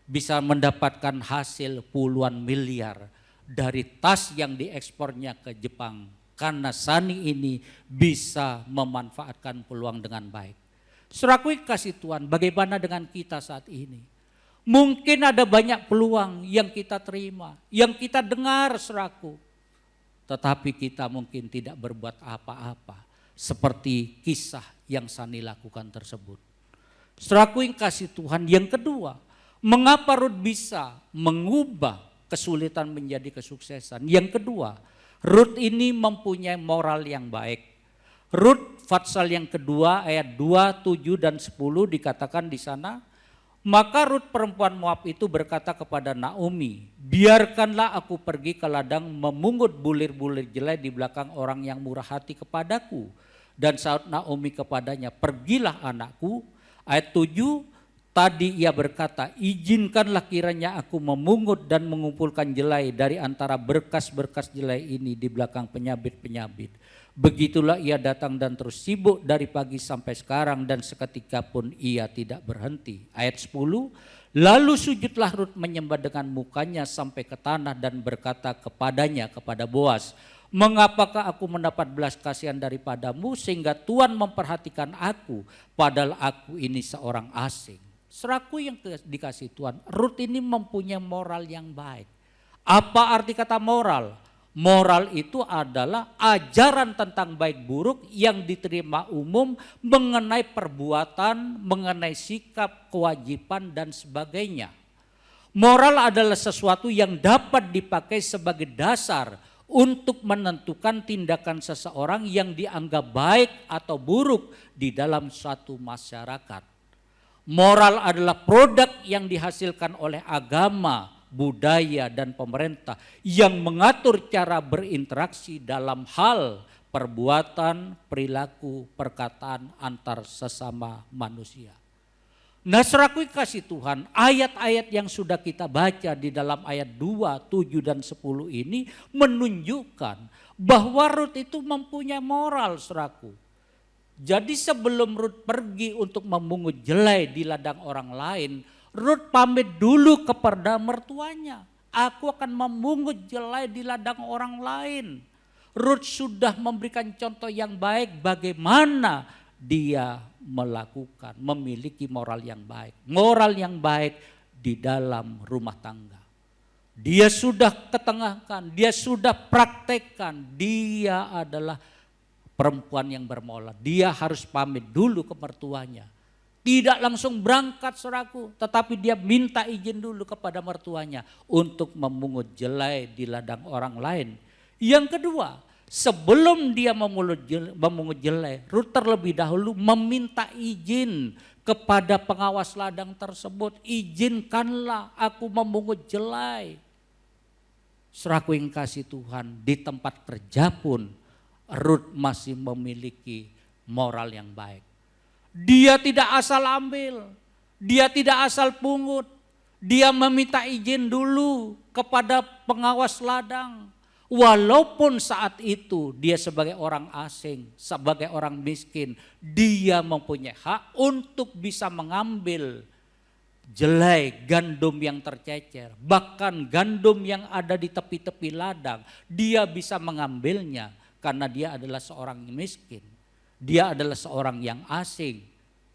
Speaker 4: bisa mendapatkan hasil puluhan miliar dari tas yang diekspornya ke Jepang. Karena Sani ini bisa memanfaatkan peluang dengan baik. Saudaraku kasih Tuhan, bagaimana dengan kita saat ini? Mungkin ada banyak peluang yang kita terima, yang kita dengar saudaraku. Tetapi kita mungkin tidak berbuat apa-apa. Seperti kisah yang Sani lakukan tersebut. Saudaraku yang kasih Tuhan, yang kedua, mengapa Rut bisa mengubah kesulitan menjadi kesuksesan? Yang kedua, Rut ini mempunyai moral yang baik. Rut pasal yang kedua ayat 2, 7 dan 10 dikatakan di sana, maka Rut perempuan Moab itu berkata kepada Naomi, biarkanlah aku pergi ke ladang memungut bulir-bulir jelai di belakang orang yang murah hati kepadaku. Dan saat Naomi kepadanya, pergilah anakku. Ayat 7, tadi ia berkata, izinkanlah kiranya aku memungut dan mengumpulkan jelai dari antara berkas-berkas jelai ini di belakang penyabit-penyabit. Begitulah ia datang dan terus sibuk dari pagi sampai sekarang dan seketika pun ia tidak berhenti. Ayat 10, lalu sujudlah Rut menyembah dengan mukanya sampai ke tanah dan berkata kepadanya, kepada Boas, mengapakah aku mendapat belas kasihan daripadamu sehingga Tuhan memperhatikan aku padahal aku ini seorang asing. Saudaraku yang dikasih Tuhan, Rut ini mempunyai moral yang baik. Apa arti kata moral? Moral itu adalah ajaran tentang baik buruk yang diterima umum mengenai perbuatan, mengenai sikap, kewajiban dan sebagainya. Moral adalah sesuatu yang dapat dipakai sebagai dasar untuk menentukan tindakan seseorang yang dianggap baik atau buruk di dalam suatu masyarakat. Moral adalah produk yang dihasilkan oleh agama, budaya dan pemerintah yang mengatur cara berinteraksi dalam hal perbuatan, perilaku, perkataan antar sesama manusia. Nah saudaraku kasih Tuhan, ayat-ayat yang sudah kita baca di dalam ayat 2, 7 dan 10 ini menunjukkan bahwa Rut itu mempunyai moral saudaraku. Jadi sebelum Rut pergi untuk memungut jelai di ladang orang lain, Rut pamit dulu kepada mertuanya. Aku akan memungut jelai di ladang orang lain. Rut sudah memberikan contoh yang baik bagaimana dia melakukan, memiliki moral yang baik. Moral yang baik di dalam rumah tangga. Dia sudah ketengahkan, dia sudah praktekkan, dia adalah perempuan yang bermoral. Dia harus pamit dulu ke mertuanya. Tidak langsung berangkat saudaraku, tetapi dia minta izin dulu kepada mertuanya untuk memungut jelai di ladang orang lain. Yang kedua, sebelum dia memungut jelai, Rut terlebih dahulu meminta izin kepada pengawas ladang tersebut. Izinkanlah aku memungut jelai. Saudaraku yang kasih Tuhan, di tempat kerja pun Rut masih memiliki moral yang baik. Dia tidak asal ambil, dia tidak asal pungut, dia meminta izin dulu kepada pengawas ladang. Walaupun saat itu dia sebagai orang asing, sebagai orang miskin, dia mempunyai hak untuk bisa mengambil jelai gandum yang tercecer. Bahkan gandum yang ada di tepi-tepi ladang, dia bisa mengambilnya karena dia adalah seorang miskin. Dia adalah seorang yang asing,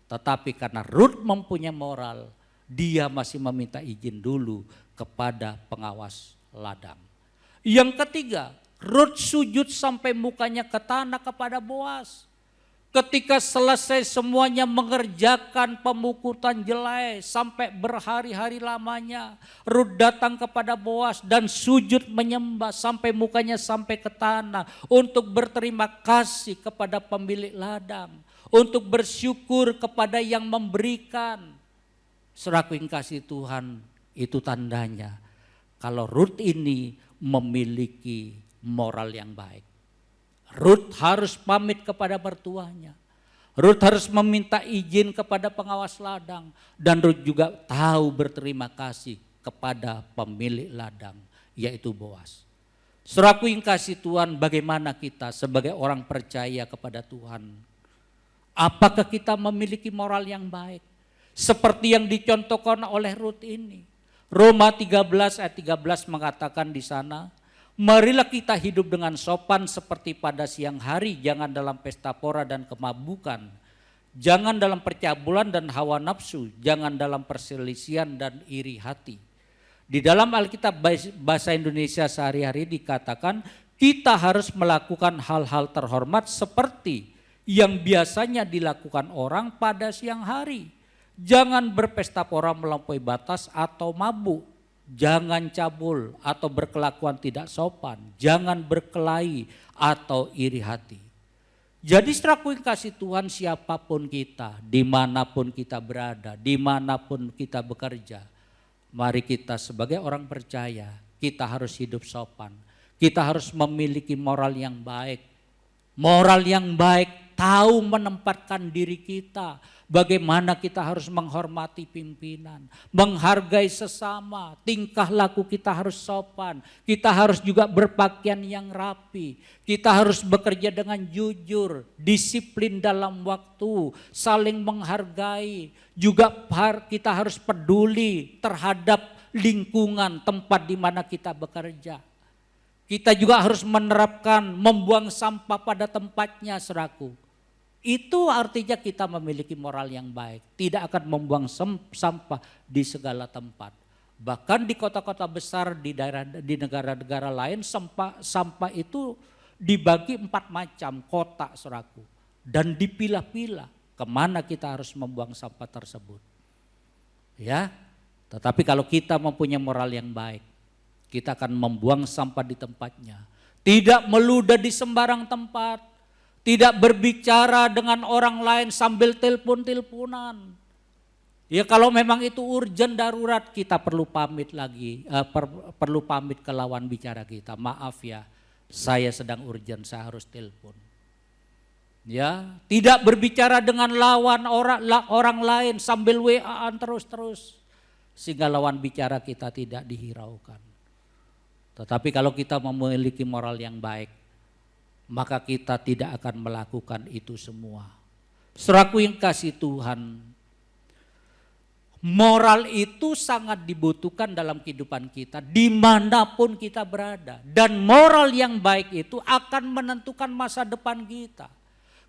Speaker 4: tetapi karena Rut mempunyai moral, dia masih meminta izin dulu kepada pengawas ladang. Yang ketiga, Rut sujud sampai mukanya ke tanah kepada Boas. Ketika selesai semuanya mengerjakan pemukutan jelai sampai berhari-hari lamanya, Rut datang kepada Boas dan sujud menyembah sampai mukanya sampai ke tanah untuk berterima kasih kepada pemilik ladang, untuk bersyukur kepada yang memberikan. Saudaraku yang kasih Tuhan, itu tandanya kalau Rut ini memiliki moral yang baik. Rut harus pamit kepada mertuanya. Rut harus meminta izin kepada pengawas ladang. Dan Rut juga tahu berterima kasih kepada pemilik ladang, yaitu Boas. Saudaraku yang kasih Tuhan, bagaimana kita sebagai orang percaya kepada Tuhan? Apakah kita memiliki moral yang baik? Seperti yang dicontohkan oleh Rut ini. Roma 13 ayat 13 mengatakan di sana, marilah kita hidup dengan sopan seperti pada siang hari, jangan dalam pesta pora dan kemabukan, jangan dalam percabulan dan hawa nafsu, jangan dalam perselisihan dan iri hati. Di dalam Alkitab bahasa Indonesia sehari-hari dikatakan kita harus melakukan hal-hal terhormat seperti yang biasanya dilakukan orang pada siang hari. Jangan berpesta pora melampaui batas atau mabuk. Jangan cabul atau berkelakuan tidak sopan, jangan berkelahi atau iri hati. Jadi saudaraku yang kasih Tuhan, siapapun kita, dimanapun kita berada, dimanapun kita bekerja, mari kita sebagai orang percaya, kita harus hidup sopan. Kita harus memiliki moral yang baik. Moral yang baik, tahu menempatkan diri kita. Bagaimana kita harus menghormati pimpinan, menghargai sesama, tingkah laku kita harus sopan, kita harus juga berpakaian yang rapi, kita harus bekerja dengan jujur, disiplin dalam waktu, saling menghargai, juga kita harus peduli terhadap lingkungan tempat di mana kita bekerja. Kita juga harus menerapkan membuang sampah pada tempatnya, saudaraku. Itu artinya kita memiliki moral yang baik, tidak akan membuang sampah di segala tempat. Bahkan di kota-kota besar di negara-negara lain sampah itu dibagi 4 macam kota, saudaraku, dan dipilah-pilah kemana kita harus membuang sampah tersebut. Ya, tetapi kalau kita mempunyai moral yang baik, kita akan membuang sampah di tempatnya, tidak meludah di sembarang tempat. Tidak berbicara dengan orang lain sambil telepon-teleponan. Ya kalau memang itu urgent darurat, kita perlu pamit lagi, perlu pamit ke lawan bicara kita. Maaf ya, saya sedang urgent, saya harus telepon. Ya, tidak berbicara dengan lawan orang lain sambil WA-an terus-terus, sehingga lawan bicara kita tidak dihiraukan. Tetapi kalau kita memiliki moral yang baik, maka kita tidak akan melakukan itu semua. Saudaraku yang kasih Tuhan, moral itu sangat dibutuhkan dalam kehidupan kita dimanapun kita berada. Dan moral yang baik itu akan menentukan masa depan kita.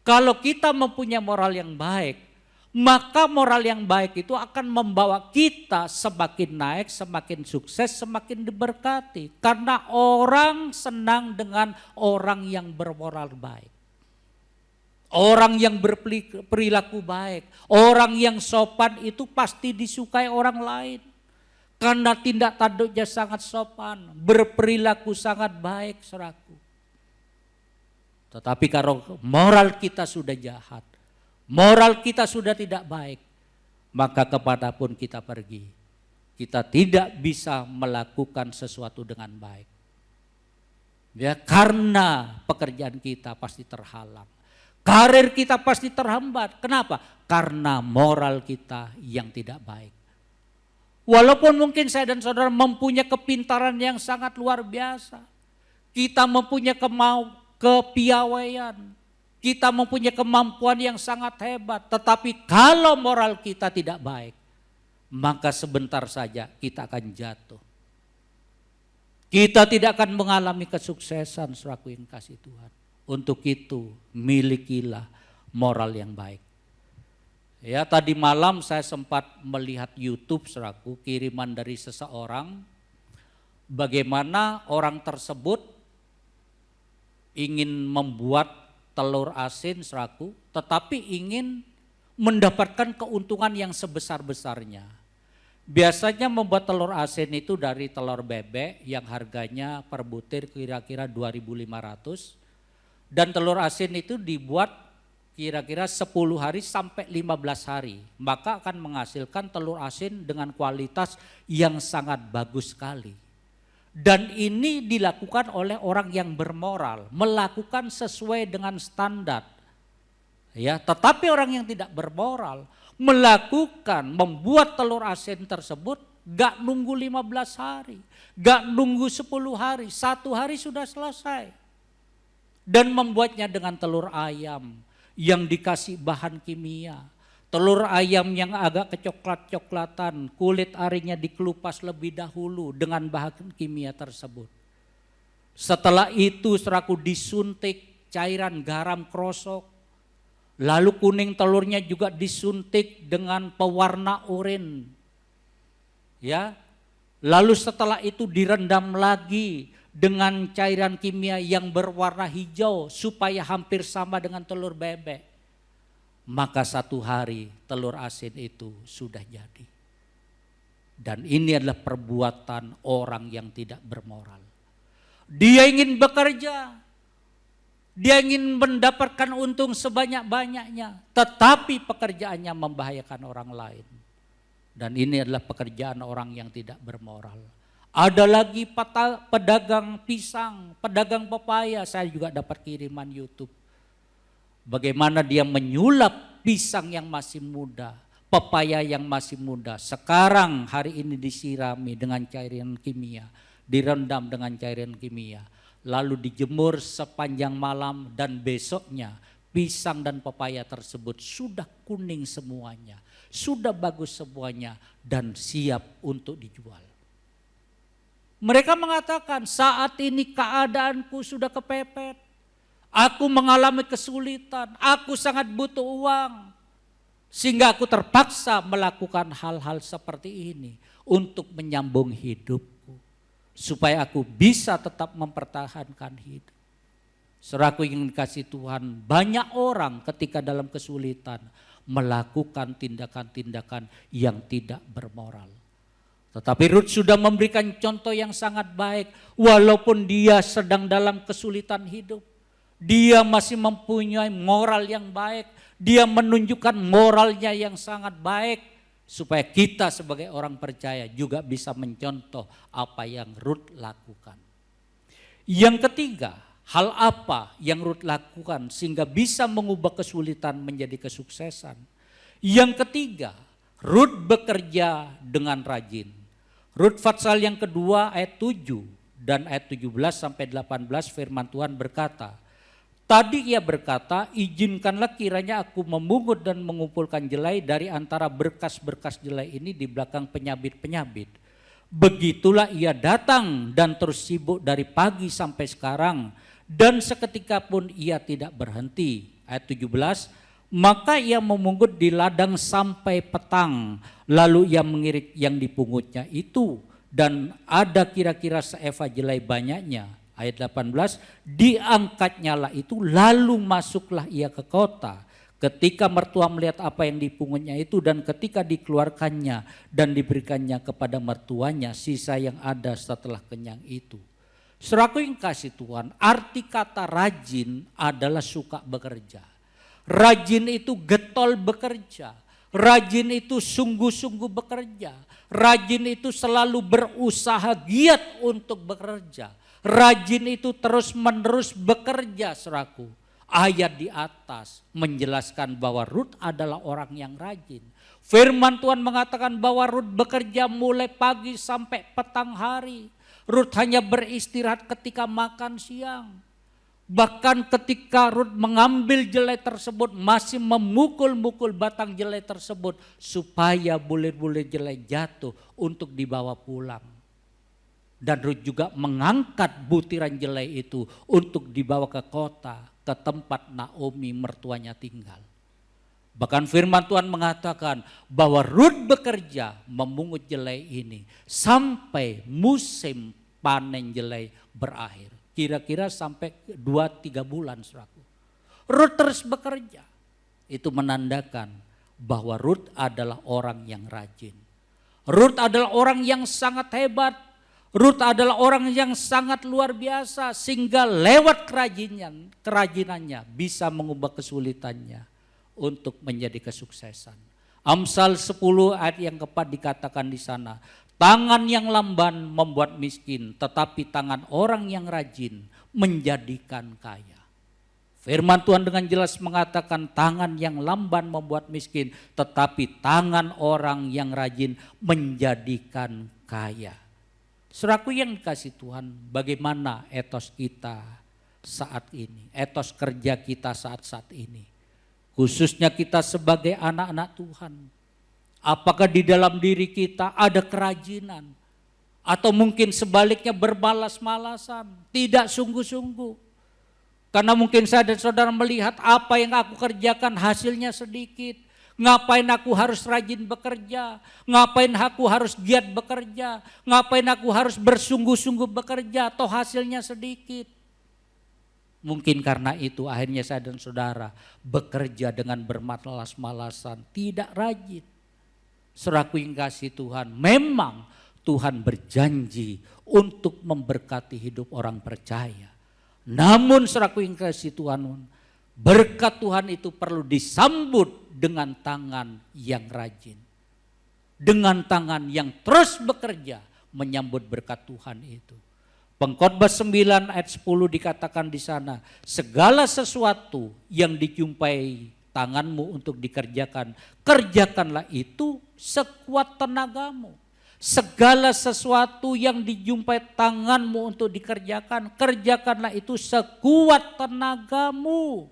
Speaker 4: Kalau kita mempunyai moral yang baik, maka moral yang baik itu akan membawa kita semakin naik, semakin sukses, semakin diberkati. Karena orang senang dengan orang yang bermoral baik. Orang yang berperilaku baik, orang yang sopan itu pasti disukai orang lain. Karena tindak tanduknya sangat sopan, berperilaku sangat baik, saudaraku. Tetapi kalau moral kita sudah jahat, moral kita sudah tidak baik, maka kemanapun kita pergi, kita tidak bisa melakukan sesuatu dengan baik. Ya, karena pekerjaan kita pasti terhalang, karir kita pasti terhambat. Kenapa? Karena moral kita yang tidak baik. Walaupun mungkin saya dan saudara mempunyai kepintaran yang sangat luar biasa, kita mempunyai kepiawaian, kita mempunyai kemampuan yang sangat hebat, tetapi kalau moral kita tidak baik, maka sebentar saja kita akan jatuh. Kita tidak akan mengalami kesuksesan, saudaraku yang kasih Tuhan. Untuk itu, milikilah moral yang baik. Ya, tadi malam saya sempat melihat YouTube, saudaraku, kiriman dari seseorang, bagaimana orang tersebut ingin membuat telur asin saudaraku, tetapi ingin mendapatkan keuntungan yang sebesar-besarnya. Biasanya membuat telur asin itu dari telur bebek yang harganya per butir kira-kira 2.500, dan telur asin itu dibuat kira-kira 10 hari sampai 15 hari, maka akan menghasilkan telur asin dengan kualitas yang sangat bagus sekali. Dan ini dilakukan oleh orang yang bermoral, melakukan sesuai dengan standar. Ya, tetapi orang yang tidak bermoral membuat telur asin tersebut gak nunggu 15 hari, gak nunggu 10 hari, 1 hari sudah selesai. Dan membuatnya dengan telur ayam yang dikasih bahan kimia. Telur ayam yang agak kecoklat-coklatan, kulit arinya dikelupas lebih dahulu dengan bahan kimia tersebut. Setelah itu saudaraku disuntik cairan garam krosok. Lalu kuning telurnya juga disuntik dengan pewarna oranye. Ya. Lalu setelah itu direndam lagi dengan cairan kimia yang berwarna hijau supaya hampir sama dengan telur bebek. Maka 1 hari telur asin itu sudah jadi. Dan ini adalah perbuatan orang yang tidak bermoral. Dia ingin bekerja. Dia ingin mendapatkan untung sebanyak-banyaknya, tetapi pekerjaannya membahayakan orang lain. Dan ini adalah pekerjaan orang yang tidak bermoral. Ada lagi pedagang pisang, pedagang pepaya, saya juga dapat kiriman YouTube. Bagaimana dia menyulap pisang yang masih muda, pepaya yang masih muda. Sekarang hari ini disirami dengan cairan kimia, direndam dengan cairan kimia. Lalu dijemur sepanjang malam dan besoknya pisang dan pepaya tersebut sudah kuning semuanya, sudah bagus semuanya dan siap untuk dijual. Mereka mengatakan saat ini keadaanku sudah kepepet, aku mengalami kesulitan, aku sangat butuh uang. Sehingga aku terpaksa melakukan hal-hal seperti ini untuk menyambung hidup. Supaya aku bisa tetap mempertahankan hidup. Saudaraku yang dikasihi Tuhan, banyak orang ketika dalam kesulitan melakukan tindakan-tindakan yang tidak bermoral. Tetapi Rut sudah memberikan contoh yang sangat baik, walaupun dia sedang dalam kesulitan hidup. Dia masih mempunyai moral yang baik, dia menunjukkan moralnya yang sangat baik. Supaya kita sebagai orang percaya juga bisa mencontoh apa yang Rut lakukan. Yang ketiga, hal apa yang Rut lakukan sehingga bisa mengubah kesulitan menjadi kesuksesan. Yang ketiga, Rut bekerja dengan rajin. Rut pasal yang kedua ayat 7 dan ayat 17 sampai 18 firman Tuhan berkata, tadi ia berkata, izinkanlah kiranya aku memungut dan mengumpulkan jelai dari antara berkas-berkas jelai ini di belakang penyabit-penyabit. Begitulah ia datang dan terus sibuk dari pagi sampai sekarang. Dan seketika pun ia tidak berhenti. Ayat 17, maka ia memungut di ladang sampai petang. Lalu ia mengirik yang dipungutnya itu. Dan ada kira-kira seeva jelai banyaknya. Ayat 18, diangkatnya lah itu lalu masuklah ia ke kota. Ketika mertua melihat apa yang dipungutnya itu dan ketika dikeluarkannya dan diberikannya kepada mertuanya sisa yang ada setelah kenyang itu. Saudaraku yang kasih Tuhan, arti kata rajin adalah suka bekerja. Rajin itu getol bekerja. Rajin itu sungguh-sungguh bekerja. Rajin itu selalu berusaha giat untuk bekerja. Rajin itu terus-menerus bekerja, saudaraku. Ayat di atas menjelaskan bahwa Rut adalah orang yang rajin. Firman Tuhan mengatakan bahwa Rut bekerja mulai pagi sampai petang hari. Rut hanya beristirahat ketika makan siang. Bahkan ketika Rut mengambil jelai tersebut masih memukul-mukul batang jelai tersebut supaya bulir-bulir jelai jatuh untuk dibawa pulang. Dan Rut juga mengangkat butiran jelai itu untuk dibawa ke kota, ke tempat Naomi mertuanya tinggal. Bahkan firman Tuhan mengatakan bahwa Rut bekerja memungut jelai ini sampai musim panen jelai berakhir. Kira-kira sampai 2-3 bulan, saudaraku. Ruth terus bekerja. Itu menandakan bahwa Ruth adalah orang yang rajin. Ruth adalah orang yang sangat hebat. Ruth adalah orang yang sangat luar biasa sehingga lewat kerajinannya bisa mengubah kesulitannya untuk menjadi kesuksesan. Amsal 10 ayat yang keempat dikatakan di sana, tangan yang lamban membuat miskin, tetapi tangan orang yang rajin menjadikan kaya. Firman Tuhan dengan jelas mengatakan tangan yang lamban membuat miskin, tetapi tangan orang yang rajin menjadikan kaya. Saudaraku yang dikasih Tuhan, bagaimana etos kita saat ini, etos kerja kita saat ini. Khususnya kita sebagai anak-anak Tuhan. Apakah di dalam diri kita ada kerajinan? Atau mungkin sebaliknya bermalas-malasan, tidak sungguh-sungguh. Karena mungkin saya dan saudara melihat apa yang aku kerjakan hasilnya sedikit. Ngapain aku harus rajin bekerja? Ngapain aku harus giat bekerja? Ngapain aku harus bersungguh-sungguh bekerja atau hasilnya sedikit? Mungkin karena itu akhirnya saya dan saudara bekerja dengan bermalas-malasan, tidak rajin. Saudaraku yang kasih Tuhan, memang Tuhan berjanji untuk memberkati hidup orang percaya. Namun saudaraku yang kasih Tuhan, berkat Tuhan itu perlu disambut dengan tangan yang rajin. Dengan tangan yang terus bekerja menyambut berkat Tuhan itu. Pengkhotbah 9 ayat 10 dikatakan di sana, segala sesuatu yang dijumpai tanganmu untuk dikerjakan, kerjakanlah itu sekuat tenagamu. Segala sesuatu yang dijumpai tanganmu untuk dikerjakan, kerjakanlah itu sekuat tenagamu.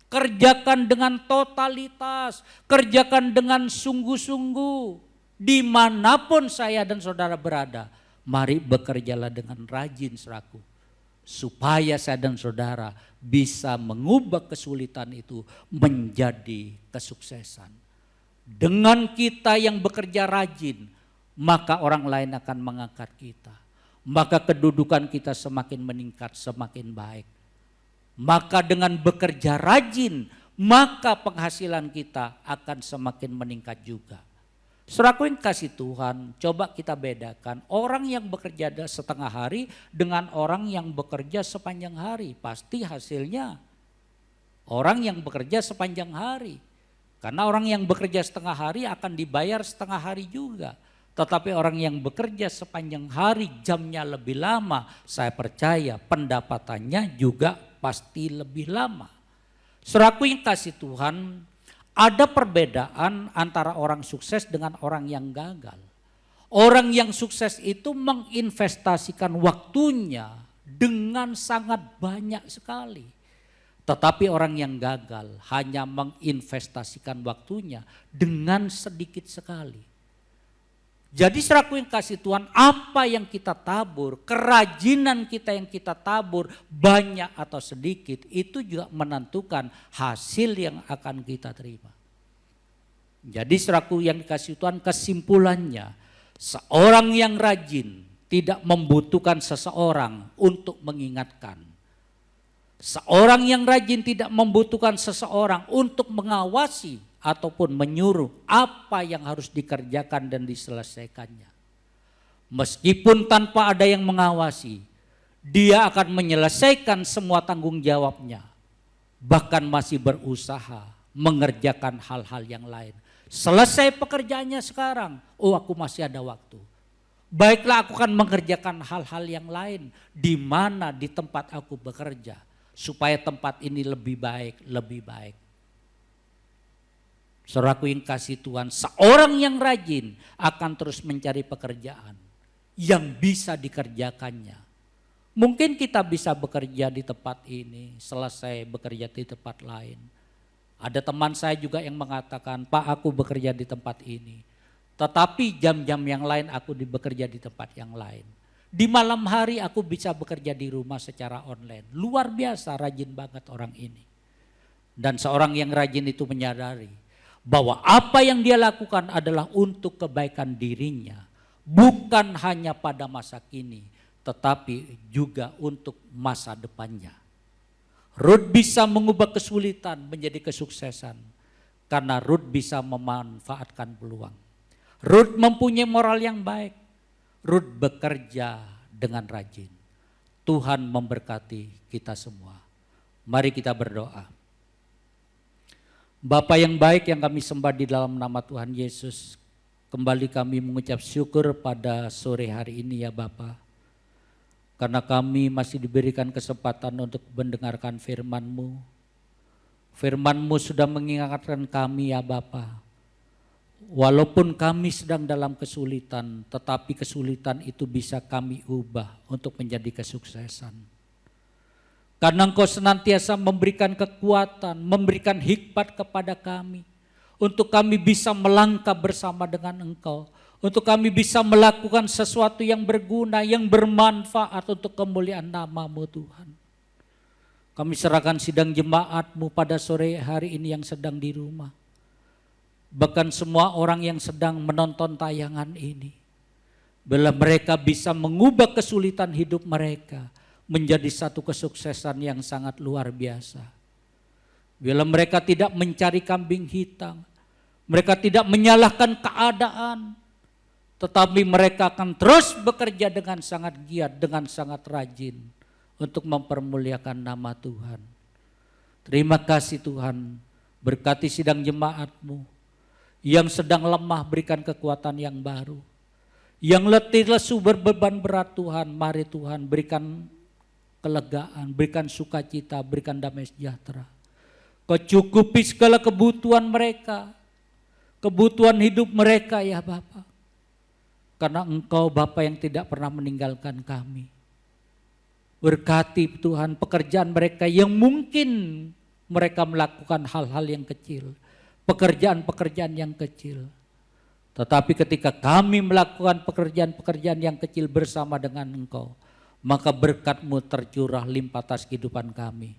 Speaker 4: Kerjakan dengan totalitas, kerjakan dengan sungguh-sungguh. Dimanapun saya dan saudara berada, mari bekerjalah dengan rajin saudaraku. Supaya saya dan saudara bisa mengubah kesulitan itu menjadi kesuksesan. Dengan kita yang bekerja rajin, maka orang lain akan mengangkat kita. Maka kedudukan kita semakin meningkat, semakin baik. Maka dengan bekerja rajin, maka penghasilan kita akan semakin meningkat juga. Saudaraku yang kasih Tuhan, coba kita bedakan orang yang bekerja setengah hari dengan orang yang bekerja sepanjang hari. Pasti hasilnya orang yang bekerja sepanjang hari. Karena orang yang bekerja setengah hari akan dibayar setengah hari juga. Tetapi orang yang bekerja sepanjang hari jamnya lebih lama, saya percaya pendapatannya juga pasti lebih lama. Saudaraku yang kasih Tuhan, ada perbedaan antara orang sukses dengan orang yang gagal. Orang yang sukses itu menginvestasikan waktunya dengan sangat banyak sekali. Tetapi orang yang gagal hanya menginvestasikan waktunya dengan sedikit sekali. Jadi saudaraku yang kasih Tuhan, apa yang kita tabur, kerajinan kita yang kita tabur banyak atau sedikit, itu juga menentukan hasil yang akan kita terima. Jadi saudaraku yang dikasih Tuhan, kesimpulannya seorang yang rajin tidak membutuhkan seseorang untuk mengingatkan. Seorang yang rajin tidak membutuhkan seseorang untuk mengawasi ataupun menyuruh apa yang harus dikerjakan dan diselesaikannya. Meskipun tanpa ada yang mengawasi, dia akan menyelesaikan semua tanggung jawabnya. Bahkan masih berusaha mengerjakan hal-hal yang lain. Selesai pekerjaannya sekarang, oh aku masih ada waktu. Baiklah aku akan mengerjakan hal-hal yang lain di mana di tempat aku bekerja. Supaya tempat ini lebih baik, lebih baik. Saudaraku yang kasih Tuhan, seorang yang rajin akan terus mencari pekerjaan yang bisa dikerjakannya. Mungkin kita bisa bekerja di tempat ini, selesai bekerja di tempat lain. Ada teman saya juga yang mengatakan, Pak aku bekerja di tempat ini. Tetapi jam-jam yang lain aku bekerja di tempat yang lain. Di malam hari aku bisa bekerja di rumah secara online. Luar biasa rajin banget orang ini. Dan seorang yang rajin itu menyadari bahwa apa yang dia lakukan adalah untuk kebaikan dirinya. Bukan hanya pada masa kini, tetapi juga untuk masa depannya. Ruth bisa mengubah kesulitan menjadi kesuksesan karena Ruth bisa memanfaatkan peluang. Ruth mempunyai moral yang baik. Ruth bekerja dengan rajin. Tuhan memberkati kita semua. Mari kita berdoa. Bapa yang baik yang kami sembah di dalam nama Tuhan Yesus, kembali kami mengucap syukur pada sore hari ini ya Bapa. Karena kami masih diberikan kesempatan untuk mendengarkan firman-Mu. Firman-Mu sudah mengingatkan kami ya Bapa. Walaupun kami sedang dalam kesulitan, tetapi kesulitan itu bisa kami ubah untuk menjadi kesuksesan. Karena Engkau senantiasa memberikan kekuatan, memberikan hikmat kepada kami. Untuk kami bisa melangkah bersama dengan Engkau. Untuk kami bisa melakukan sesuatu yang berguna, yang bermanfaat untuk kemuliaan nama-Mu Tuhan. Kami serahkan sidang jemaat-Mu pada sore hari ini yang sedang di rumah. Bahkan semua orang yang sedang menonton tayangan ini. Bila mereka bisa mengubah kesulitan hidup mereka menjadi satu kesuksesan yang sangat luar biasa. Bila mereka tidak mencari kambing hitam, mereka tidak menyalahkan keadaan, tetapi mereka akan terus bekerja dengan sangat giat, dengan sangat rajin untuk mempermuliakan nama Tuhan. Terima kasih Tuhan, berkati sidang jemaat-Mu. Yang sedang lemah berikan kekuatan yang baru. Yang letih lesu berbeban berat Tuhan, mari Tuhan berikan kelegaan, berikan sukacita, berikan damai sejahtera. Kau cukupi segala kebutuhan mereka, kebutuhan hidup mereka ya Bapa. Karena Engkau Bapa yang tidak pernah meninggalkan kami. Berkati Tuhan pekerjaan mereka yang mungkin mereka melakukan hal-hal yang kecil. Pekerjaan-pekerjaan yang kecil. Tetapi ketika kami melakukan pekerjaan-pekerjaan yang kecil bersama dengan Engkau, maka berkat-Mu tercurah limpah atas kehidupan kami.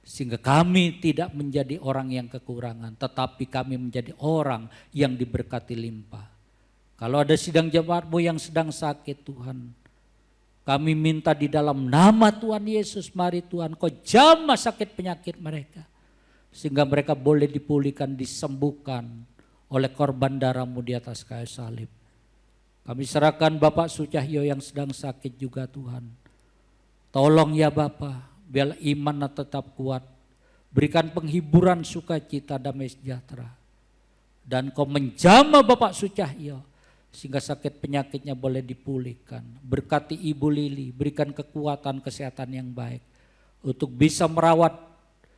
Speaker 4: Sehingga kami tidak menjadi orang yang kekurangan, tetapi kami menjadi orang yang diberkati limpah. Kalau ada sidang jemaat-Mu yang sedang sakit Tuhan, kami minta di dalam nama Tuhan Yesus, mari Tuhan Kau jamah sakit penyakit mereka. Sehingga mereka boleh dipulihkan, disembuhkan oleh korban darah-Mu di atas kayu salib. Kami serahkan Bapak Sucahyo yang sedang sakit juga Tuhan. Tolong ya Bapak, biar iman tetap kuat. Berikan penghiburan sukacita damai sejahtera. Dan Kau menjamah Bapak Sucahyo sehingga sakit penyakitnya boleh dipulihkan. Berkati Ibu Lili, berikan kekuatan kesehatan yang baik untuk bisa merawat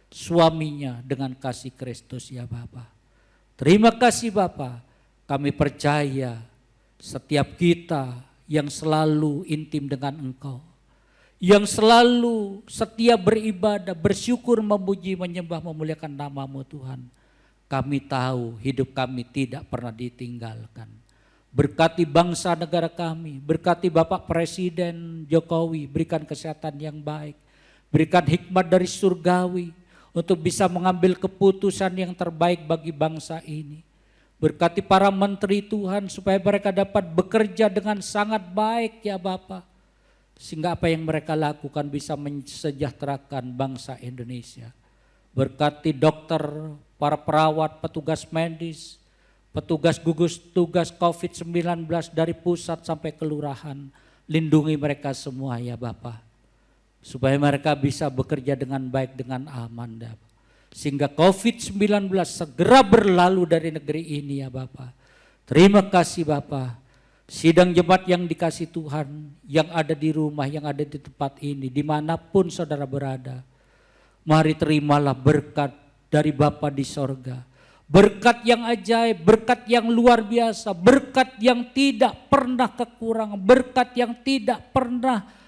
Speaker 4: suaminya dengan kasih Kristus ya Bapa. Terima kasih Bapa, kami percaya setiap kita yang selalu intim dengan Engkau, yang selalu setia beribadah, bersyukur, memuji, menyembah, memuliakan nama-Mu Tuhan. Kami tahu hidup kami tidak pernah ditinggalkan. Berkati bangsa negara kami, berkati Bapak Presiden Jokowi, berikan kesehatan yang baik, berikan hikmat dari surgawi, untuk bisa mengambil keputusan yang terbaik bagi bangsa ini. Berkati para menteri Tuhan supaya mereka dapat bekerja dengan sangat baik ya Bapa. Sehingga apa yang mereka lakukan bisa mensejahterakan bangsa Indonesia. Berkati dokter, para perawat, petugas medis, petugas gugus tugas COVID-19 dari pusat sampai kelurahan. Lindungi mereka semua ya Bapa. Supaya mereka bisa bekerja dengan baik, dengan aman. Sehingga COVID-19 segera berlalu dari negeri ini ya Bapak. Terima kasih Bapak. Sidang jemaat yang dikasih Tuhan, yang ada di rumah, yang ada di tempat ini, dimanapun saudara berada. Mari terimalah berkat dari Bapa di sorga. Berkat yang ajaib, berkat yang luar biasa, berkat yang tidak pernah kekurangan, berkat yang tidak pernah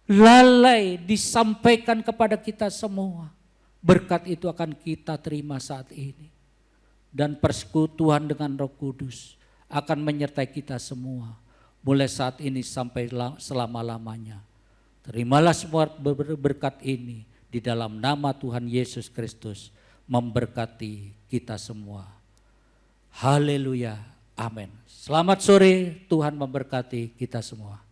Speaker 4: lalai disampaikan kepada kita semua. Berkat itu akan kita terima saat ini. Dan persekutuan dengan Roh Kudus akan menyertai kita semua. Mulai saat ini sampai selama-lamanya. Terimalah semua berkat ini di dalam nama Tuhan Yesus Kristus memberkati kita semua. Haleluya. Amin. Selamat sore, Tuhan memberkati kita semua.